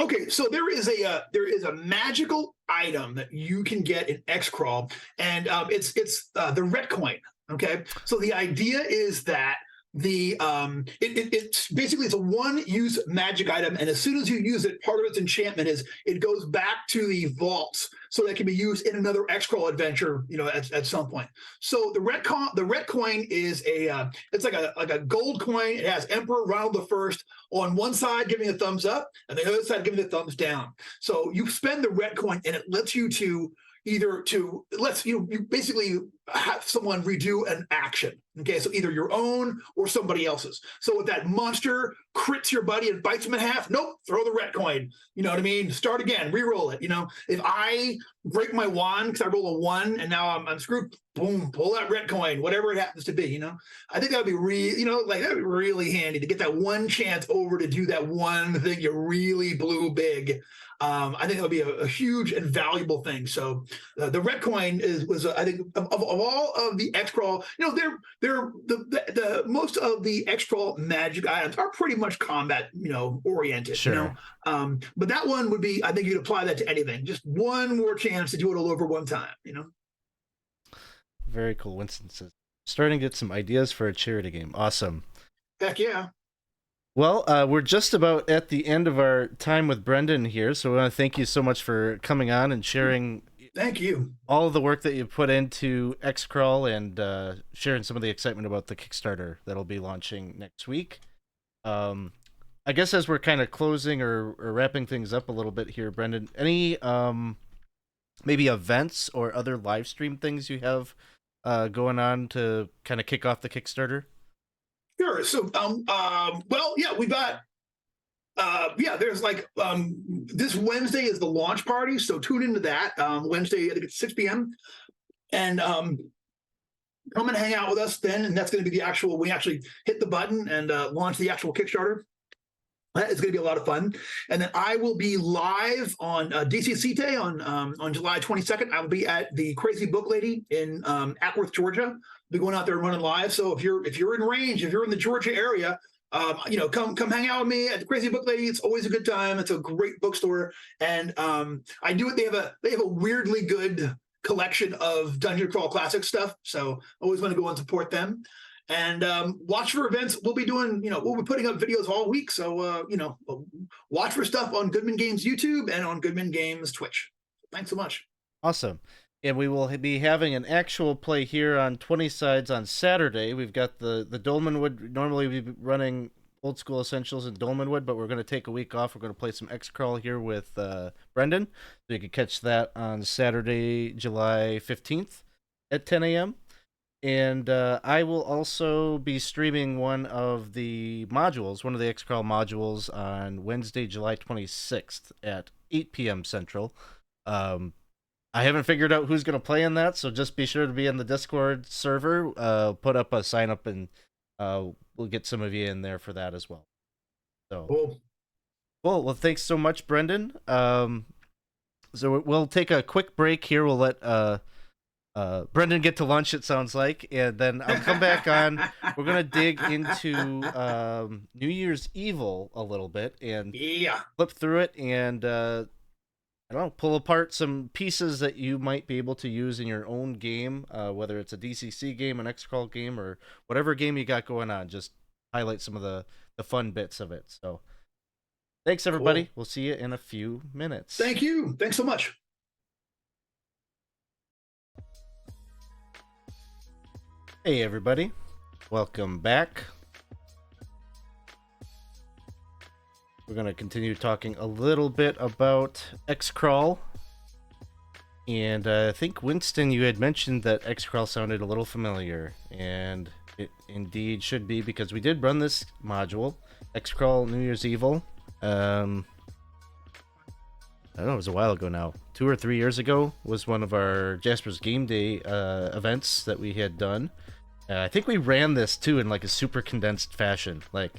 Okay, so there is a magical item that you can get in XCrawl, and it's the ret coin. Okay, so the idea is that it's basically it's a one-use magic item, and as soon as you use it, part of its enchantment is it goes back to the vaults, so that can be used in another XCrawl adventure, at some point. So the ret coin is it's like a gold coin. It has Emperor Ronald I on one side giving a thumbs up, and the other side giving a thumbs down. So you spend the ret coin, and it lets you you basically have someone redo an action. Okay, so either your own or somebody else's. So if that monster crits your buddy and bites him in half, nope, throw the ret coin. You know what I mean? Start again, re-roll it. If I break my wand because I roll a 1 and now I'm screwed, boom, pull that ret coin, whatever it happens to be. I think that would be that'd be really handy to get that one chance over to do that one thing you really blew big. I think that would be a huge and valuable thing. So the ret coin was I think of all of the XCrawl, they're the most of the XCrawl magic items are pretty much combat oriented. Sure. But that one would be, I think you'd apply that to anything. Just one more chance to do it all over one time. Very cool. Winston says, starting to get some ideas for a charity game. Awesome. Heck yeah. Well, we're just about at the end of our time with Brendan here, so I want to thank you so much for coming on and sharing. Thank you. All of the work that you put into XCrawl and sharing some of the excitement about the Kickstarter that'll be launching next week. I guess as we're kind of closing or wrapping things up a little bit here, Brendan, any maybe events or other live stream things you have going on to kind of kick off the Kickstarter? Sure. So, well, yeah, we got, there's like, this Wednesday is the launch party. So tune into that, Wednesday, I think it's 6 p.m. And, come and hang out with us then. And that's going to be we actually hit the button and, launch the actual Kickstarter. It's going to be a lot of fun. And then I will be live on DCC Day on July 22nd. I will be at the Crazy Book Lady in Ackworth, Georgia. I'll be going out there and running live. So if you're in range, if you're in the Georgia area, come hang out with me at the Crazy Book Lady. It's always a good time. It's a great bookstore. And I do it. They have a weirdly good collection of Dungeon Crawl Classic stuff. So always want to go and support them. And watch for events. We'll be doing, we'll be putting up videos all week. So, watch for stuff on Goodman Games YouTube and on Goodman Games Twitch. Thanks so much. Awesome. And we will be having an actual play here on 20 Sides on Saturday. We've got the Dolmenwood. Normally we'd be running Old School Essentials in Dolmenwood, but we're going to take a week off. We're going to play some XCrawl here with Brendan. So you can catch that on Saturday, July 15th at 10 a.m. And I will also be streaming one of the modules, one of the XCrawl modules, on Wednesday, July 26th at 8 p.m. Central. I haven't figured out who's going to play in that, so just be sure to be in the Discord server. Put up a sign up, and we'll get some of you in there for that as well. So, Cool. well, thanks so much, Brendan. So we'll take a quick break here. We'll let Brendan get to lunch, it sounds like, and then I'll come back on. We're gonna dig into New Year's Evil a little bit and flip through it, and I don't know, pull apart some pieces that you might be able to use in your own game, whether it's a DCC game, an XCrawl game, or whatever game you got going on. Just highlight some of the fun bits of it. So thanks, everybody. Cool. We'll see you in a few minutes. Thank you. Thanks so much. Hey everybody, welcome back. We're going to continue talking a little bit about XCrawl. And I think, Winston, you had mentioned that XCrawl sounded a little familiar. And it indeed should be, because we did run this module, XCrawl New Year's Evil. I don't know, it was a while ago now. 2 or 3 years ago was one of our Jasper's Game Day events that we had done. I think we ran this too in like a super condensed fashion. Like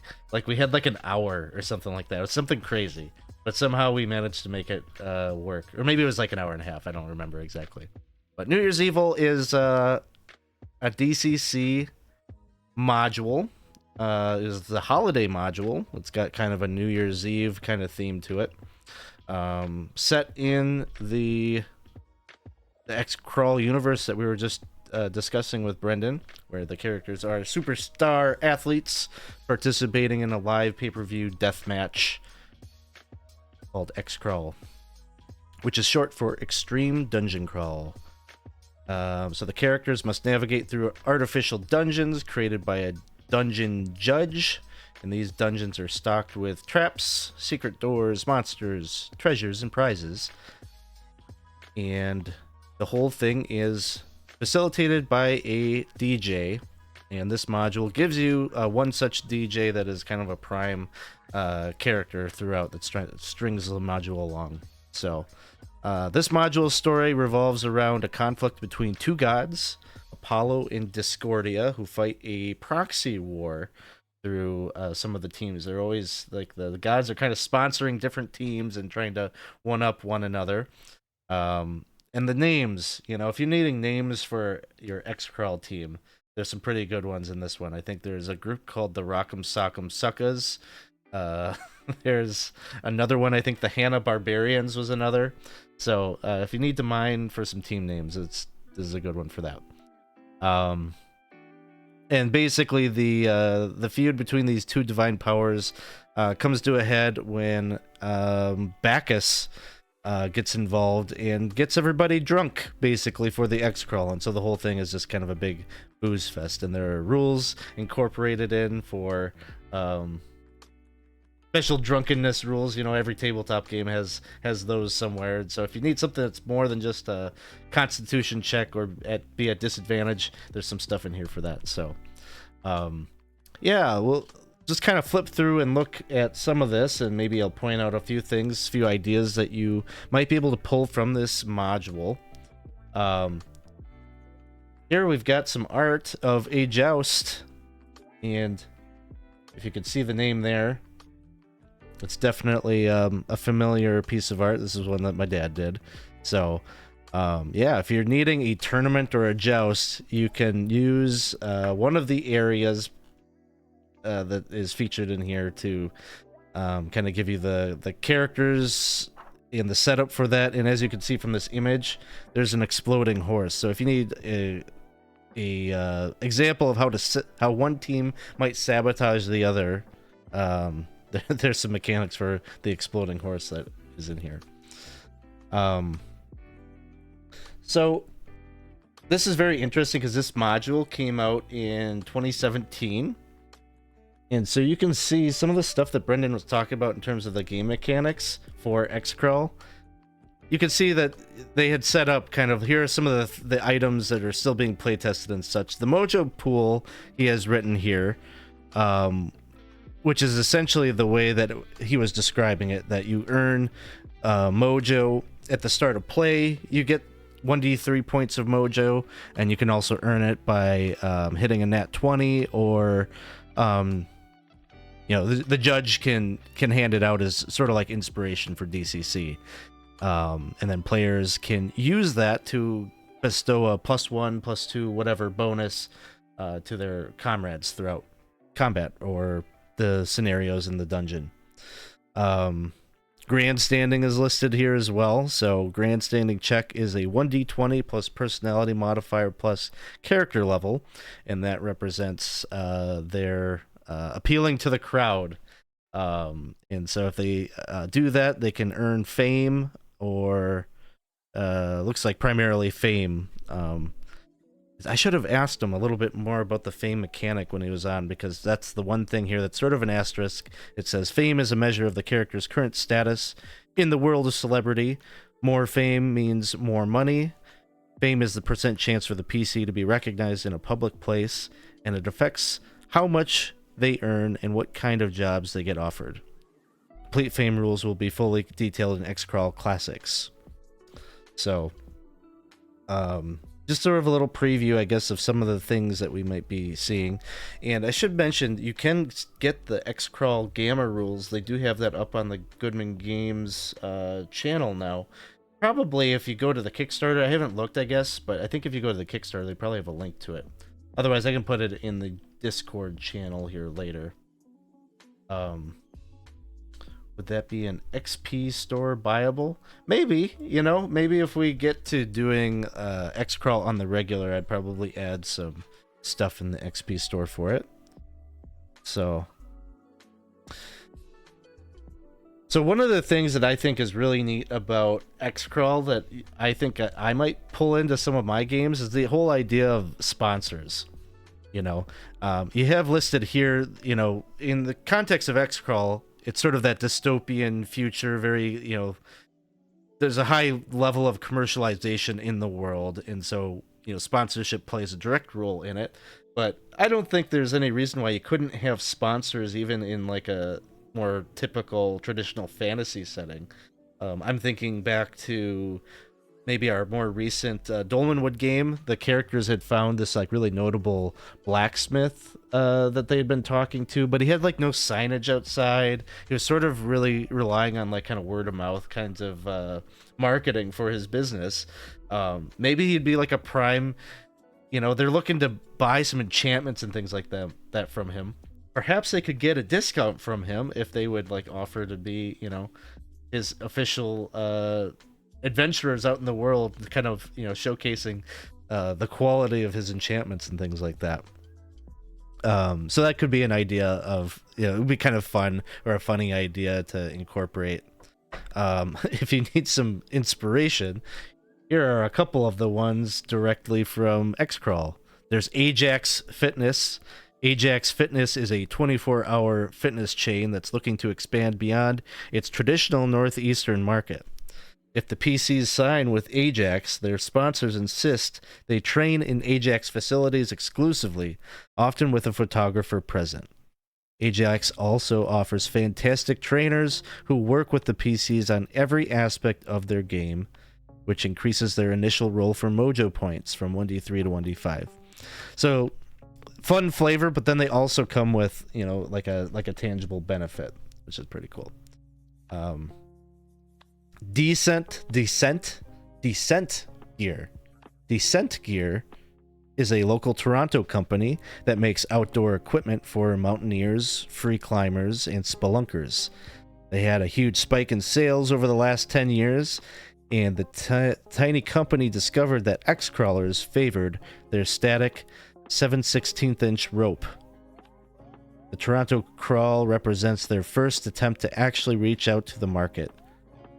we had like an hour or something like that. It was something crazy. But somehow we managed to make it work. Or maybe it was like an hour and a half. I don't remember exactly. But New Year's Evil is a DCC module. Is the holiday module. It's got kind of a New Year's Eve kind of theme to it. Set in the XCrawl universe that we were just discussing with Brendan, where the characters are superstar athletes participating in a live pay-per-view death match called XCrawl, which is short for Extreme Dungeon Crawl. So the characters must navigate through artificial dungeons created by a dungeon judge, and these dungeons are stocked with traps, secret doors, monsters, treasures, and prizes. And the whole thing is facilitated by a DJ, and this module gives you one such DJ that is kind of a prime character throughout that strings the module along. So this module's story revolves around a conflict between two gods, Apollo and Discordia, who fight a proxy war through some of the teams. They're always like the gods are kind of sponsoring different teams and trying to one-up one another. And the names, you know, if you're needing names for your XCrawl team, there's some pretty good ones in this one. I think there's a group called the Rock'em Sock'em Suckas. There's another one, I think the Hannah Barbarians was another. So if you need to mine for some team names, this is a good one for that. And basically the feud between these two divine powers comes to a head when Bacchus gets involved and gets everybody drunk, basically, for the XCrawl. And so the whole thing is just kind of a big booze fest. And there are rules incorporated in for special drunkenness rules. You know, every tabletop game has those somewhere. And so if you need something that's more than just a constitution check or be at disadvantage, there's some stuff in here for that. So, yeah, we'll just kind of flip through and look at some of this, and maybe I'll point out a few things, a few ideas that you might be able to pull from this module. Here we've got some art of a joust, and if you can see the name there, it's definitely a familiar piece of art. This is one that my dad did. So, yeah, if you're needing a tournament or a joust, you can use one of the areas that is featured in here to kind of give you the characters and the setup for that. And as you can see from this image, there's an exploding horse. So if you need a example of how one team might sabotage the other, there's some mechanics for the exploding horse that is in here. So this is very interesting because this module came out in 2017. And so you can see some of the stuff that Brendan was talking about in terms of the game mechanics for XCrawl. you can see that they had set up kind of, here are some of the items that are still being play tested and such. The Mojo pool he has written here, which is essentially the way that he was describing it, that you earn Mojo at the start of play. You get 1d3 points of Mojo, and you can also earn it by hitting a nat 20, or the judge can hand it out as sort of like inspiration for DCC, and then players can use that to bestow a +1, +2, whatever bonus to their comrades throughout combat or the scenarios in the dungeon. Grandstanding is listed here as well. So grandstanding check is a 1d20 plus personality modifier plus character level, and that represents their appealing to the crowd. And so if they do that, they can earn fame, or looks like primarily fame. I should have asked him a little bit more about the fame mechanic when he was on, because that's the one thing here that's sort of an asterisk. It says fame is a measure of the character's current status in the world of celebrity. More fame means more money. Fame is the % chance for the PC to be recognized in a public place, and it affects how much they earn and what kind of jobs they get offered. Complete fame rules will be fully detailed in XCrawl Classics. So, just sort of a little preview, I guess, of some of the things that we might be seeing. And I should mention, you can get the XCrawl Gamma rules. They do have that up on the Goodman Games channel now. Probably if you go to the Kickstarter, I haven't looked, I guess, but I think if you go to the Kickstarter, they probably have a link to it. Otherwise, I can put it in the Discord channel here later. Would that be an XP store buyable? Maybe, maybe if we get to doing XCrawl on the regular, I'd probably add some stuff in the XP store for it. So one of the things that I think is really neat about XCrawl that I think I might pull into some of my games is the whole idea of sponsors. You have listed here, in the context of XCrawl, it's sort of that dystopian future, very, there's a high level of commercialization in the world, and so, sponsorship plays a direct role in it. But I don't think there's any reason why you couldn't have sponsors even in like a more typical traditional fantasy setting. I'm thinking back to maybe our more recent Dolmenwood game. The characters had found this like really notable blacksmith that they had been talking to, but he had like no signage outside. He was sort of really relying on like kind of word of mouth kinds of marketing for his business. Maybe he'd be like a prime, they're looking to buy some enchantments and things like that from him. Perhaps they could get a discount from him if they would like offer to be, his official adventurers out in the world, kind of showcasing the quality of his enchantments and things like that. So that could be an idea of, it would be kind of fun, or a funny idea to incorporate. If you need some inspiration, here are a couple of the ones directly from XCrawl. There's Ajax Fitness. Ajax Fitness is a 24-hour fitness chain that's looking to expand beyond its traditional northeastern market. If the PCs sign with Ajax, their sponsors insist they train in Ajax facilities exclusively, often with a photographer present. Ajax also offers fantastic trainers who work with the PCs on every aspect of their game, which increases their initial roll for Mojo points from 1d3 to 1d5. So, fun flavor, but then they also come with, like a tangible benefit, which is pretty cool. Descent Gear. Descent Gear is a local Toronto company that makes outdoor equipment for mountaineers, free climbers, and spelunkers. They had a huge spike in sales over the last 10 years, and the tiny company discovered that X-crawlers favored their static 7/16" rope. The Toronto Crawl represents their first attempt to actually reach out to the market.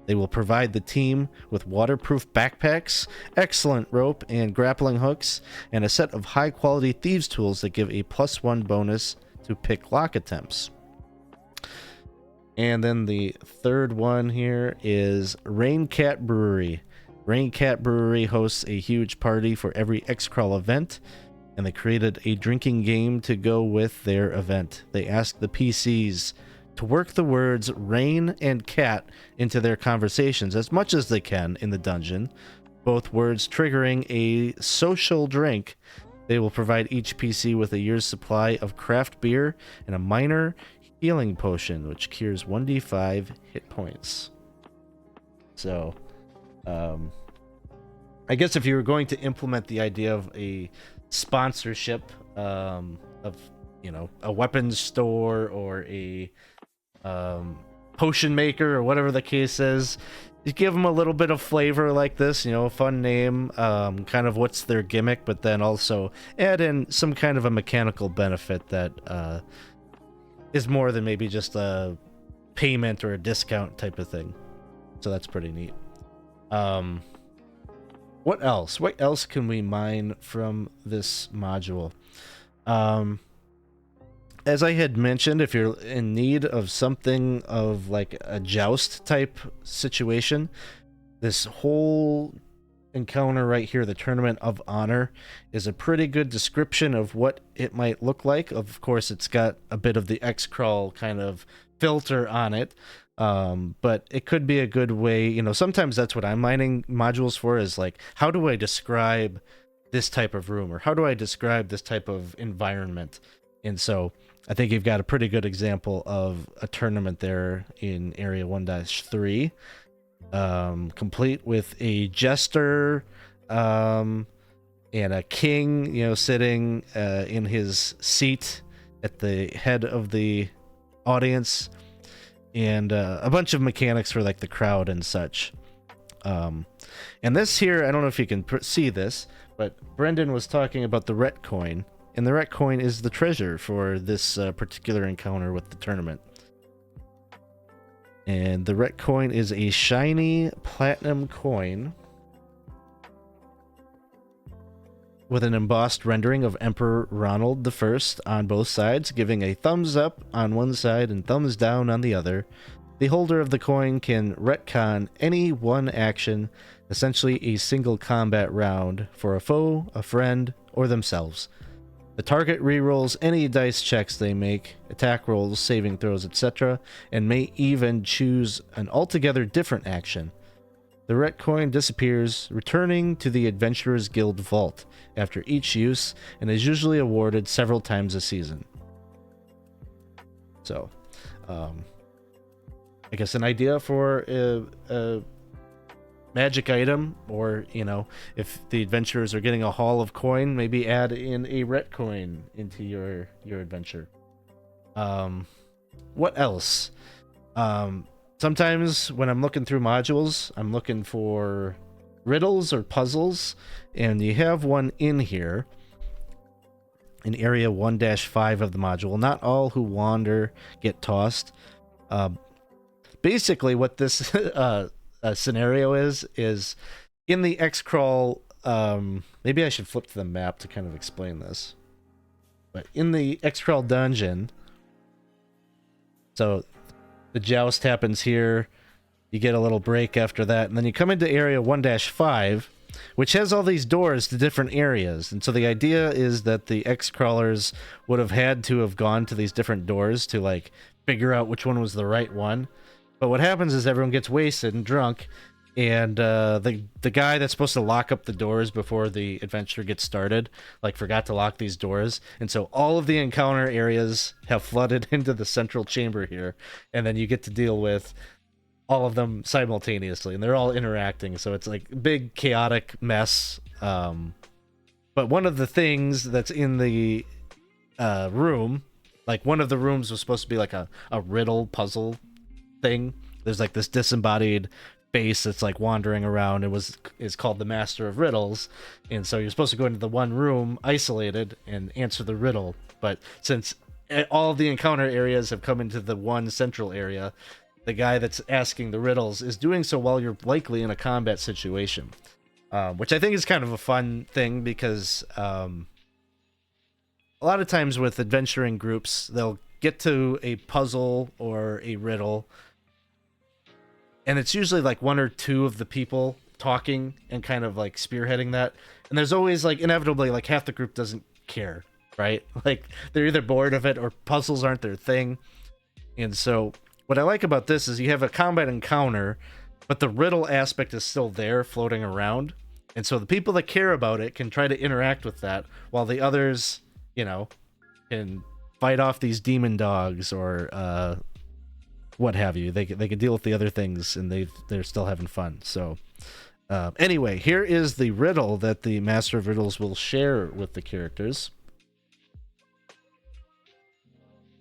They will provide the team with waterproof backpacks, excellent rope and grappling hooks, and a set of high-quality thieves' tools that give a +1 bonus to pick lock attempts. And then the third one here is Raincat Brewery. Raincat Brewery hosts a huge party for every XCrawl event, and they created a drinking game to go with their event. They asked the PCs to work the words rain and cat into their conversations as much as they can in the dungeon, both words triggering a social drink. They will provide each PC with a year's supply of craft beer and a minor healing potion, which cures 1d5 hit points. So, I guess if you were going to implement the idea of a sponsorship of, you know, a weapons store or a potion maker or whatever the case is, you give them a little bit of flavor like this, you know, a fun name, kind of what's their gimmick, but then also add in some kind of a mechanical benefit that is more than maybe just a payment or a discount type of thing. So that's pretty neat. What else? What else can we mine from this module? As I had mentioned, if you're in need of something of like a joust type situation, this whole encounter right here, the Tournament of Honor, is a pretty good description of what it might look like. Of course, it's got a bit of the XCrawl kind of filter on it, but it could be a good way, you know, sometimes that's what I'm mining modules for, is like, how do I describe this type of room, or how do I describe this type of environment? And so I think you've got a pretty good example of a tournament there in Area 1-3, complete with a jester and a king, you know, sitting in his seat at the head of the audience, and a bunch of mechanics for like the crowd and such. And this here, I don't know if you can see this, but Brendan was talking about the ret coin. And the ret coin is the treasure for this particular encounter with the tournament. And the ret coin is a shiny platinum coin with an embossed rendering of Emperor Ronald I on both sides, giving a thumbs up on one side and thumbs down on the other. The holder of the coin can retcon any one action, essentially a single combat round, for a foe, a friend, or themselves. The target rerolls any dice checks they make, attack rolls, saving throws, etc., and may even choose an altogether different action. The ret coin disappears, returning to the Adventurers Guild vault after each use, and is usually awarded several times a season. So, I guess an idea for a magic item, or, you know, if the adventurers are getting a haul of coin, maybe add in a ret coin into your adventure. What else? Sometimes when I'm looking through modules, I'm looking for riddles or puzzles, and you have one in here in area 1-5 of the module. Not all who wander get tossed. Basically what this scenario is in the XCrawl, maybe I should flip to the map to kind of explain this, but in the XCrawl dungeon, so the joust happens here, you get a little break after that, and then you come into area 1-5, which has all these doors to different areas. And so the idea is that the XCrawlers would have had to have gone to these different doors to like figure out which one was the right one. But what happens is everyone gets wasted and drunk, and the guy that's supposed to lock up the doors before the adventure gets started, like, forgot to lock these doors, and so all of the encounter areas have flooded into the central chamber here, and then you get to deal with all of them simultaneously, and they're all interacting, so it's like a big chaotic mess. But one of the things that's in the room, like, one of the rooms was supposed to be like a riddle puzzle thing. There's like this disembodied face that's like wandering around and is called the Master of Riddles, and so you're supposed to go into the one room isolated and answer the riddle. But since all of the encounter areas have come into the one central area, the guy that's asking the riddles is doing so while you're likely in a combat situation, which I think is kind of a fun thing, because a lot of times with adventuring groups, they'll get to a puzzle or a riddle, and it's usually like one or two of the people talking and kind of like spearheading that. And there's always like inevitably like half the group doesn't care, right? Like they're either bored of it or puzzles aren't their thing. And so what I like about this is you have a combat encounter, but the riddle aspect is still there floating around. And so the people that care about it can try to interact with that while the others, can fight off these demon dogs or what have you. They can deal with the other things and they're still having fun. So anyway, here is the riddle that the Master of Riddles will share with the characters.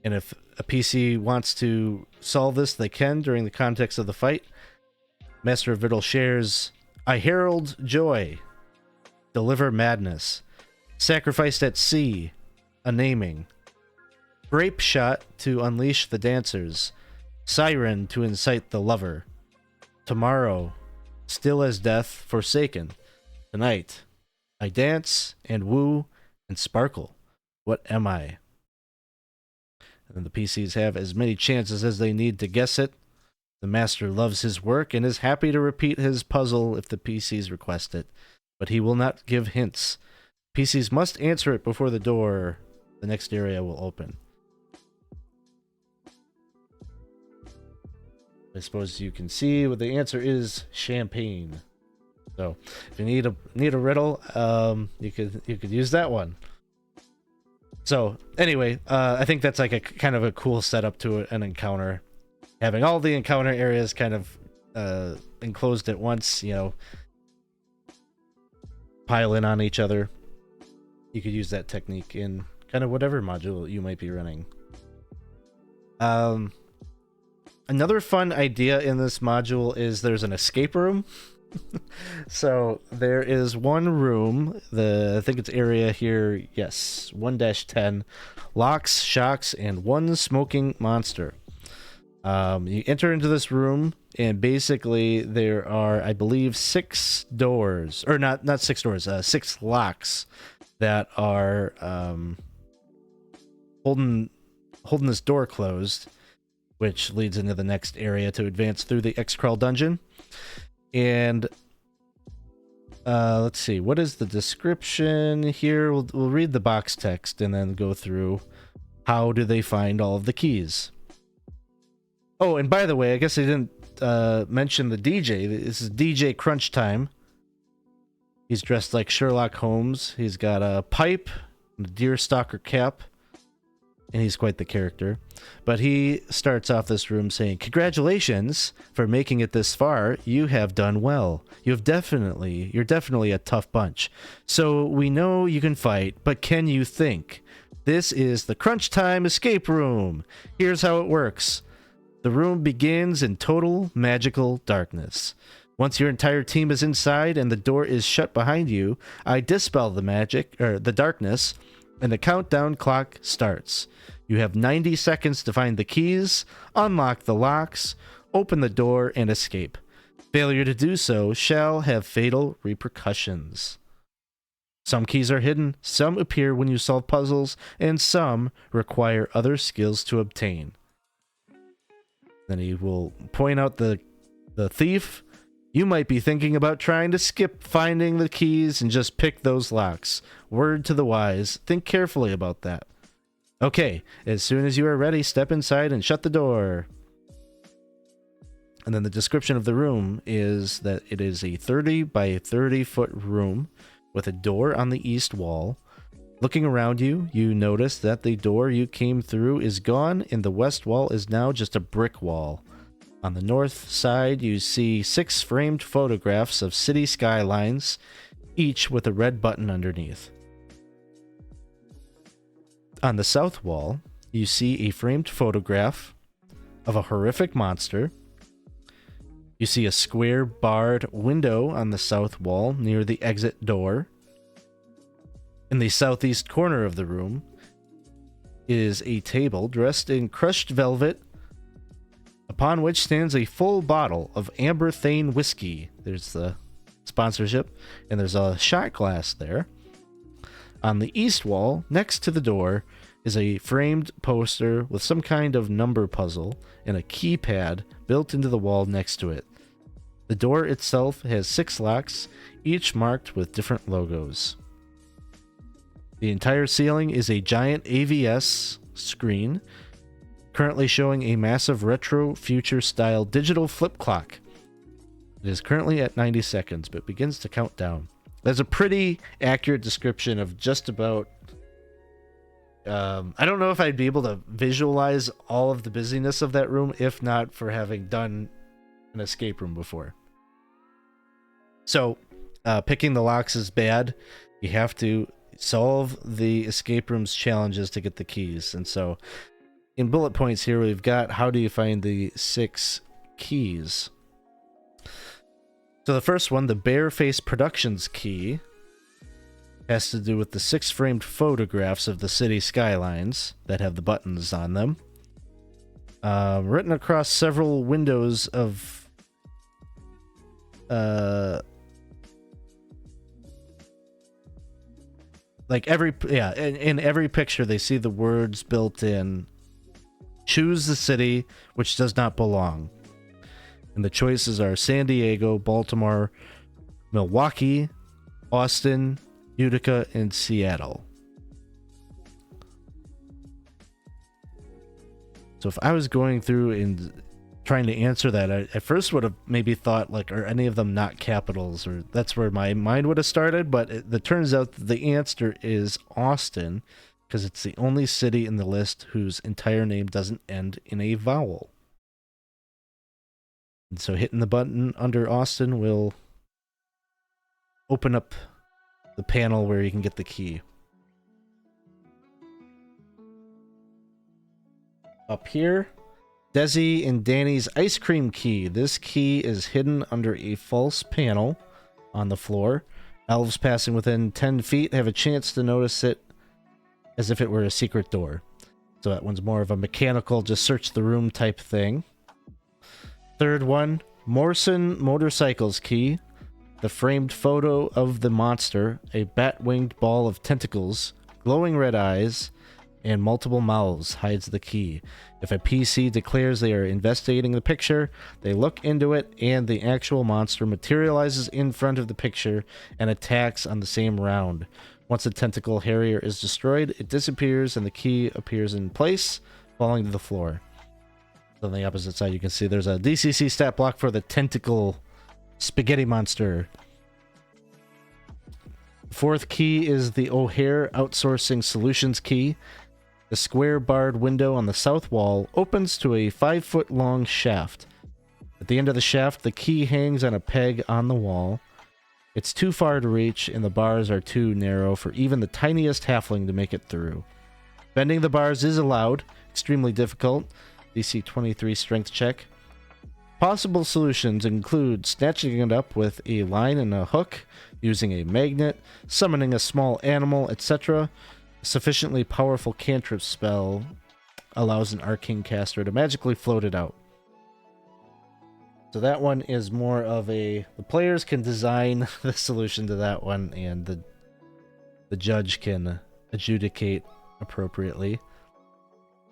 And if a PC wants to solve this, they can during the context of the fight. Master of Riddle shares, I herald joy, deliver madness, sacrificed at sea, a naming, grape shot to unleash the dancers, siren to incite the lover, tomorrow, still as death forsaken, tonight, I dance and woo and sparkle, what am I? And the PCs have as many chances as they need to guess it. The master loves his work and is happy to repeat his puzzle if the PCs request it, but he will not give hints. PCs must answer it before the next area will open. I suppose you can see what the answer is: champagne. So if you need a riddle, you could use that one. So anyway, I think that's like a kind of a cool setup to an encounter. Having all the encounter areas kind of enclosed at once, pile in on each other. You could use that technique in kind of whatever module you might be running. Another fun idea in this module is there's an escape room. So there is one room, I think it's area here, yes, 1-10, locks, shocks, and one smoking monster. You enter into this room, and basically there are, I believe, 6 doors, or not 6 doors, 6 locks that are holding this door closed, which leads into the next area to advance through the XCrawl dungeon. And let's see, what is the description here? We'll read the box text and then go through how do they find all of the keys. Oh, and by the way, I guess I didn't mention the DJ. This is DJ Crunch Time. He's dressed like Sherlock Holmes. He's got a pipe and a deerstalker cap, and he's quite the character. But he starts off this room saying, "Congratulations for making it this far. You have done well. You're definitely a tough bunch. So we know you can fight, but can you think? This is the Crunch Time Escape Room. Here's how it works. The room begins in total magical darkness. Once your entire team is inside and the door is shut behind you, I dispel the darkness, and the countdown clock starts. You have 90 seconds to find the keys, unlock the locks, open the door, and escape. Failure to do so shall have fatal repercussions. Some keys are hidden, some appear when you solve puzzles, and some require other skills to obtain." Then he will point out the thief. "You might be thinking about trying to skip finding the keys and just pick those locks. Word to the wise, think carefully about that. Okay, as soon as you are ready, step inside and shut the door." And then the description of the room is that it is a 30 by 30 foot room with a door on the east wall. Looking around you, you notice that the door you came through is gone and the west wall is now just a brick wall. On the north side, you see 6 framed photographs of city skylines, each with a red button underneath. On the south wall, you see a framed photograph of a horrific monster. You see a square barred window on the south wall near the exit door. In the southeast corner of the room is a table dressed in crushed velvet, upon which stands a full bottle of Amber Thane whiskey. There's the sponsorship, and there's a shot glass there. On the east wall, next to the door, is a framed poster with some kind of number puzzle and a keypad built into the wall next to it. The door itself has 6 locks, each marked with different logos. The entire ceiling is a giant AVS screen, currently showing a massive retro future style digital flip clock. It is currently at 90 seconds, but begins to count down. That's a pretty accurate description of just about... I don't know if I'd be able to visualize all of the busyness of that room if not for having done an escape room before. So, picking the locks is bad. You have to solve the escape room's challenges to get the keys. And so, in bullet points here, we've got how do you find the 6 keys. So the first one, the Bareface Productions key, has to do with the 6 framed photographs of the city skylines that have the buttons on them. Written across several windows of... like in every picture they see the words built in. Choose the city which does not belong. And the choices are San Diego, Baltimore, Milwaukee, Austin, Utica, and Seattle. So if I was going through and trying to answer that, I at first would have maybe thought, like, are any of them not capitals? Or that's where my mind would have started. But it turns out that the answer is Austin, because it's the only city in the list whose entire name doesn't end in a vowel. And so hitting the button under Austin will open up the panel where you can get the key. Up here, Desi and Danny's ice cream key. This key is hidden under a false panel on the floor. Elves passing within 10 feet have a chance to notice it as if it were a secret door. So that one's more of a mechanical, just search the room type thing. Third one, Morrison Motorcycles key. The framed photo of the monster, a bat-winged ball of tentacles, glowing red eyes, and multiple mouths hides the key. If a PC declares they are investigating the picture, they look into it, and the actual monster materializes in front of the picture and attacks on the same round. Once the tentacle harrier is destroyed, it disappears and the key appears in place, falling to the floor. On the opposite side, you can see there's a DCC stat block for the tentacle spaghetti monster. Fourth key is the O'Hare Outsourcing Solutions key. The square barred window on the south wall opens to a 5-foot-long shaft. At the end of the shaft, the key hangs on a peg on the wall. It's too far to reach, and the bars are too narrow for even the tiniest halfling to make it through. Bending the bars is allowed, extremely difficult. DC 23 strength check. Possible solutions include snatching it up with a line and a hook, using a magnet, summoning a small animal, etc. A sufficiently powerful cantrip spell allows an arcane caster to magically float it out. So that one is more of a... the players can design the solution to that one, and the judge can adjudicate appropriately.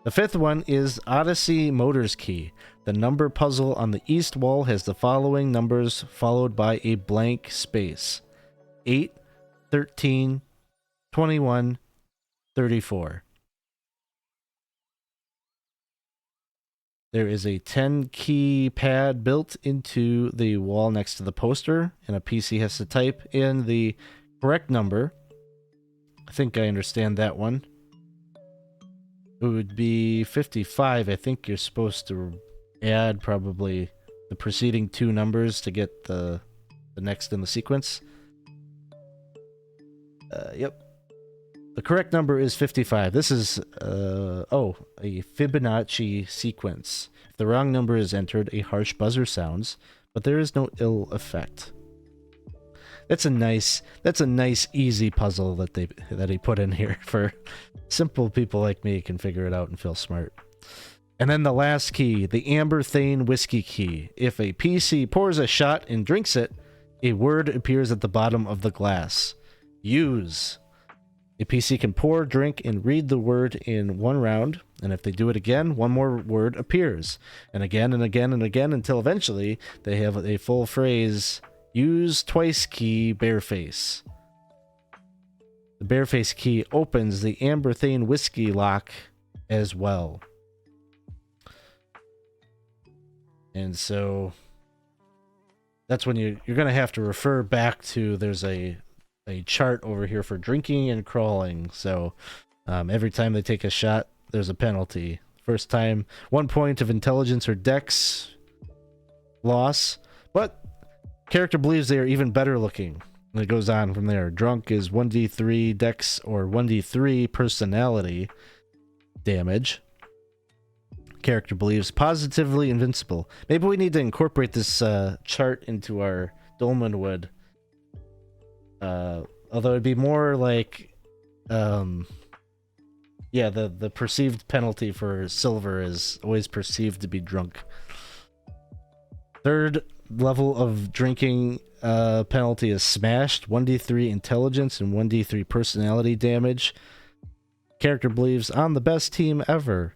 The fifth one is Odyssey Motors Key. The number puzzle on the east wall has the following numbers followed by a blank space. 8, 13, 21, 34. There is a 10 key pad built into the wall next to the poster, and a PC has to type in the correct number. I think I understand that one. It would be 55. I think you're supposed to add probably the preceding 2 numbers to get the next in the sequence. Yep. The correct number is 55. This is, a Fibonacci sequence. If the wrong number is entered, a harsh buzzer sounds, but there is no ill effect. That's a nice easy puzzle that he put in here for simple people like me can figure it out and feel smart. And then the last key, the Amber Thane Whiskey Key. If a PC pours a shot and drinks it, a word appears at the bottom of the glass. Use. A PC can pour, drink, and read the word in one round, and if they do it again, one more word appears, and again and again and again until eventually they have a full phrase, use twice key bareface. The bareface key opens the Amberthane whiskey lock as well. And so that's when you're going to have to refer back to, there's a chart over here for drinking and crawling. So every time they take a shot, there's a penalty. First time, 1 point of intelligence or dex loss, but character believes they are even better looking. And it goes on from there. Drunk is 1d3 dex or 1d3 personality damage. Character believes positively invincible. Maybe we need to incorporate this chart into our Dolmenwood. Although it'd be more like, the perceived penalty for silver is always perceived to be drunk. Third level of drinking penalty is smashed, 1d3 intelligence and 1d3 personality damage. Character believes on the best team ever.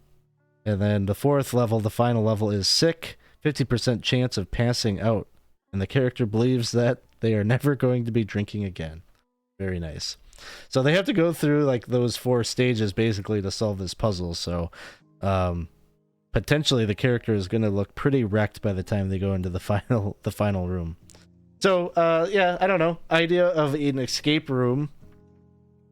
And then the fourth level, the final level, is sick, 50% chance of passing out. And the character believes that they are never going to be drinking again. Very nice. So they have to go through like those 4 stages basically to solve this puzzle. So potentially the character is going to look pretty wrecked by the time they go into the final room. So I don't know. Idea of an escape room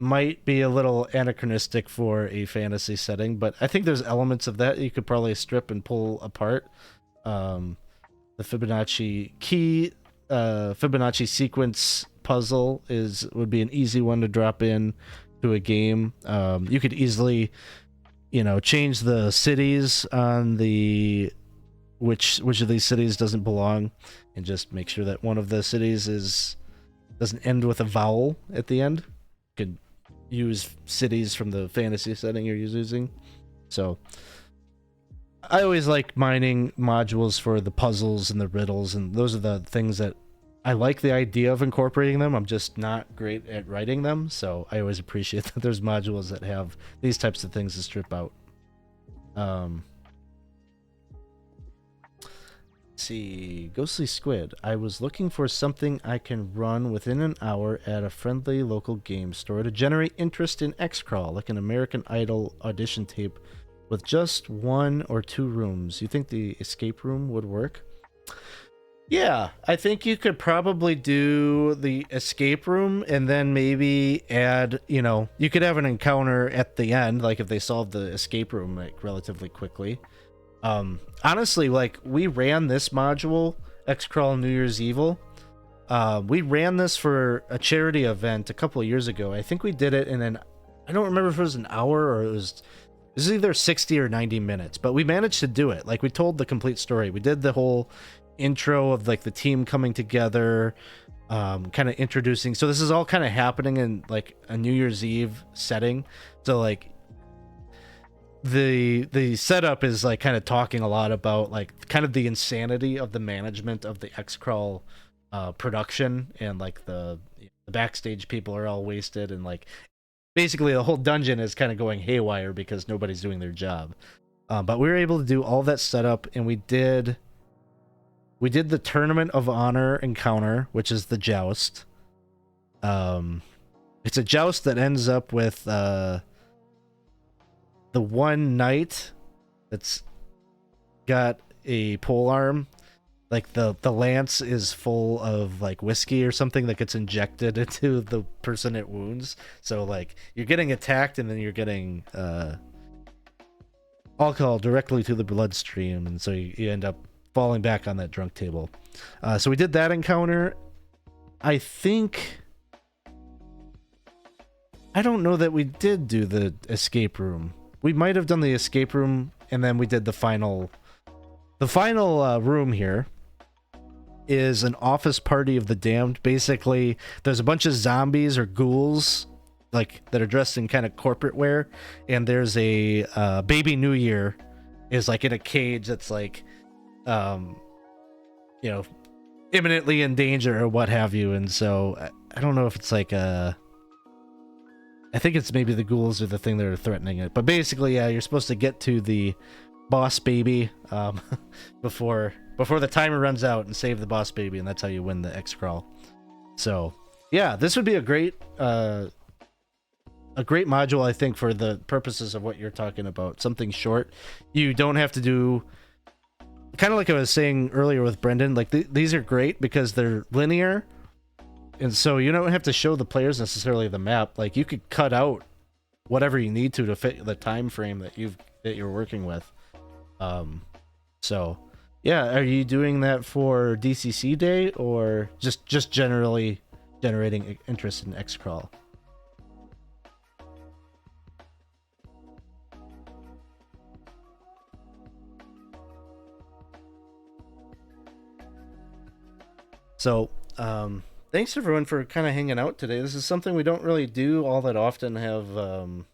might be a little anachronistic for a fantasy setting, but I think there's elements of that you could probably strip and pull apart. The Fibonacci key, Fibonacci sequence puzzle would be an easy one to drop in to a game. You could easily, change the cities on the which of these cities doesn't belong, and just make sure that one of the cities doesn't end with a vowel at the end. You could use cities from the fantasy setting you're using. So I always like mining modules for the puzzles and the riddles, and those are the things that I like the idea of incorporating them. I'm just not great at writing them, so I always appreciate that there's modules that have these types of things to strip out. Let's see, Ghostly Squid. I was looking for something I can run within an hour at a friendly local game store to generate interest in XCrawl, like an American Idol audition tape with just 1 or 2 rooms. You think the escape room would work? Yeah, I think you could probably do the escape room and then maybe add, you could have an encounter at the end, like if they solve the escape room like relatively quickly. Honestly, like we ran this module, XCrawl New Year's Evil. We ran this for a charity event a couple of years ago. I think we did it I don't remember if it was an hour or it was either 60 or 90 minutes, but we managed to do it. Like we told the complete story. We did the whole intro of like the team coming together, kind of introducing. So this is all kind of happening in like a New Year's Eve setting. So like the setup is like kind of talking a lot about like kind of the insanity of the management of the XCrawl production, and like the backstage people are all wasted, and like basically the whole dungeon is kind of going haywire because nobody's doing their job. But we were able to do all that setup, and we did the Tournament of Honor encounter, which is the joust. It's a joust that ends up with the one knight that's got a pole arm. Like the lance is full of like whiskey or something that gets injected into the person it wounds. So like you're getting attacked and then you're getting alcohol directly to the bloodstream, and so you end up falling back on that drunk table. So we did that encounter. I don't know that we did do the escape room. We might have done the escape room, and then we did the final room here is an office party of the damned. Basically, there's a bunch of zombies or ghouls like that are dressed in kind of corporate wear, and there's a baby New Year is like in a cage that's like imminently in danger or what have you. And so I don't know if it's like I think it's maybe the ghouls are the thing that are threatening it. But basically, yeah, you're supposed to get to the boss baby before the timer runs out and save the boss baby, and that's how you win the XCrawl. So, yeah, this would be a great module, I think, for the purposes of what you're talking about. Something short. You don't have to do, kind of like I was saying earlier with Brendan, like these are great because they're linear, and so you don't have to show the players necessarily the map. Like, you could cut out whatever you need to fit the time frame that you're working with. So yeah, are you doing that for DCC Day or just generally generating interest in XCrawl? So, thanks everyone for kind of hanging out today. This is something we don't really do all that often, have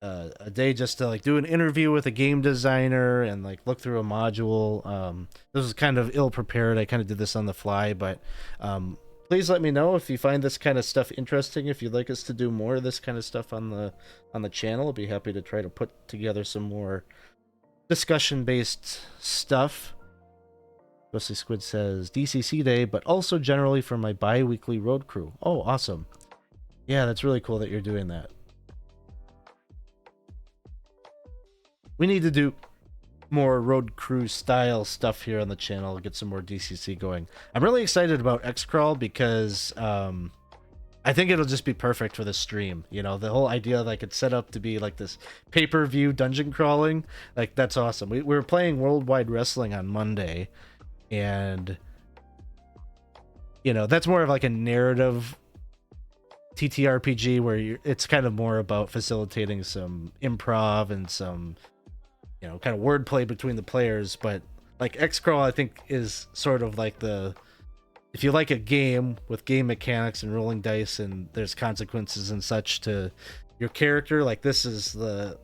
a day just to like do an interview with a game designer and like look through a module. This was kind of ill prepared. I kind of did this on the fly, but please let me know if you find this kind of stuff interesting. If you'd like us to do more of this kind of stuff on the channel, I'll be happy to try to put together some more discussion based stuff. Ghostly Squid says DCC Day, but also generally for my bi-weekly road crew. Oh, awesome. Yeah, that's really cool that you're doing that. We need to do more road crew style stuff here on the channel, get some more DCC going. I'm really excited about XCrawl because I think it'll just be perfect for the stream. You know, the whole idea, like, it's set up to be like this pay-per-view dungeon crawling. Like, that's awesome. We were playing Worldwide Wrestling on Monday, and you know, that's more of like a narrative TTRPG where it's kind of more about facilitating some improv and some, you know, kind of wordplay between the players. But like XCrawl, I think, is sort of like if you like a game with game mechanics and rolling dice and there's consequences and such to your character, like this is that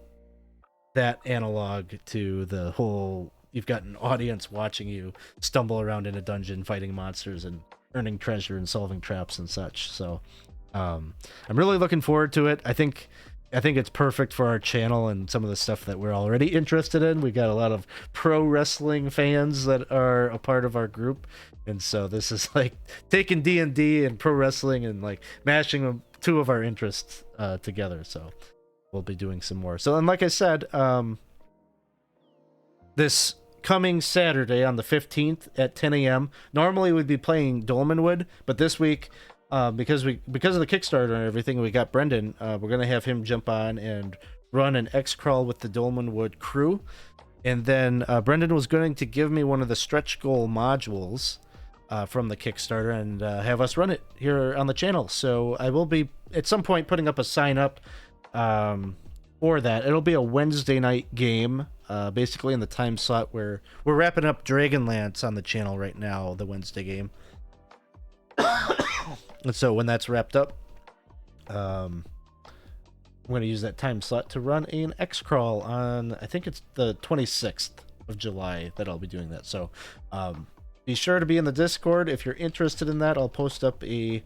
analog to the whole, you've got an audience watching you stumble around in a dungeon fighting monsters and earning treasure and solving traps and such. So I'm really looking forward to it. I think it's perfect for our channel and some of the stuff that we're already interested in. We got a lot of pro wrestling fans that are a part of our group, and so this is like taking D&D and pro wrestling and like mashing two of our interests together. So we'll be doing some more. So, and like I said, this coming Saturday on the 15th at 10 a.m. Normally we'd be playing Dolmenwood, but this week, because of the Kickstarter and everything, we got Brendan. We're gonna have him jump on and run an XCrawl with the Dolmenwood crew, and then Brendan was going to give me one of the stretch goal modules from the Kickstarter and have us run it here on the channel. So I will be at some point putting up a sign up for that. It'll be a Wednesday night game, basically in the time slot where we're wrapping up Dragonlance on the channel right now, the Wednesday game. And so when that's wrapped up, I'm going to use that time slot to run an XCrawl on, I think it's the 26th of July that I'll be doing that. So be sure to be in the Discord if you're interested in that. I'll post up a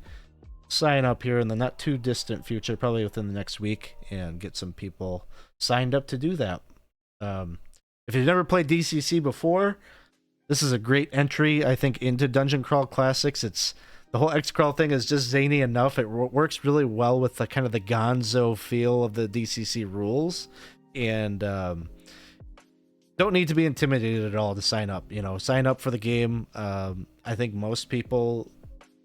sign up here in the not too distant future, probably within the next week, and get some people signed up to do that. If you've never played DCC before, this is a great entry, I think, into Dungeon Crawl Classics. The whole XCrawl thing is just zany enough. It works really well with the kind of the gonzo feel of the DCC rules, and don't need to be intimidated at all to sign up. You know, sign up for the game. I think most people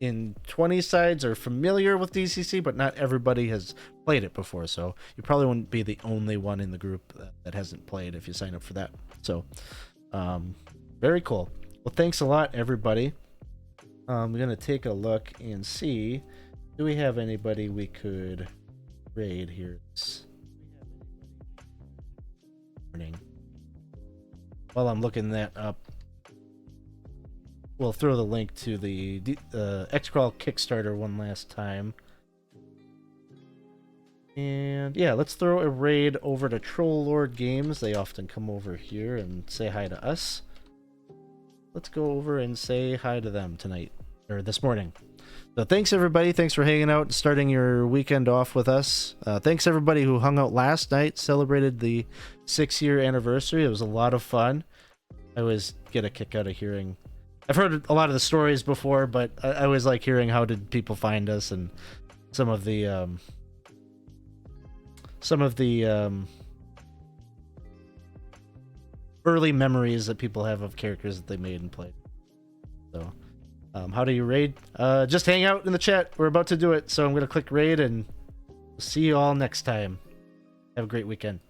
in 20 sides are familiar with DCC, but not everybody has played it before, so you probably wouldn't be the only one in the group that hasn't played if you sign up for that. So very cool. Well, thanks a lot, everybody. I'm gonna take a look and see, do we have anybody we could raid here this morning? While I'm looking that up, we'll throw the link to the XCrawl Kickstarter one last time. And yeah, let's throw a raid over to Troll Lord Games. They often come over here and say hi to us. Let's go over and say hi to them tonight, or this morning. So thanks everybody. Thanks for hanging out and starting your weekend off with us. Thanks everybody who hung out last night, celebrated the 6-year anniversary. It was a lot of fun. I always get a kick out of hearing. I've heard a lot of the stories before, but I always like hearing how did people find us and some of the early memories that people have of characters that they made and played. So, how do you raid? Just hang out in the chat. We're about to do it, so I'm gonna click raid and see you all next time. Have a great weekend.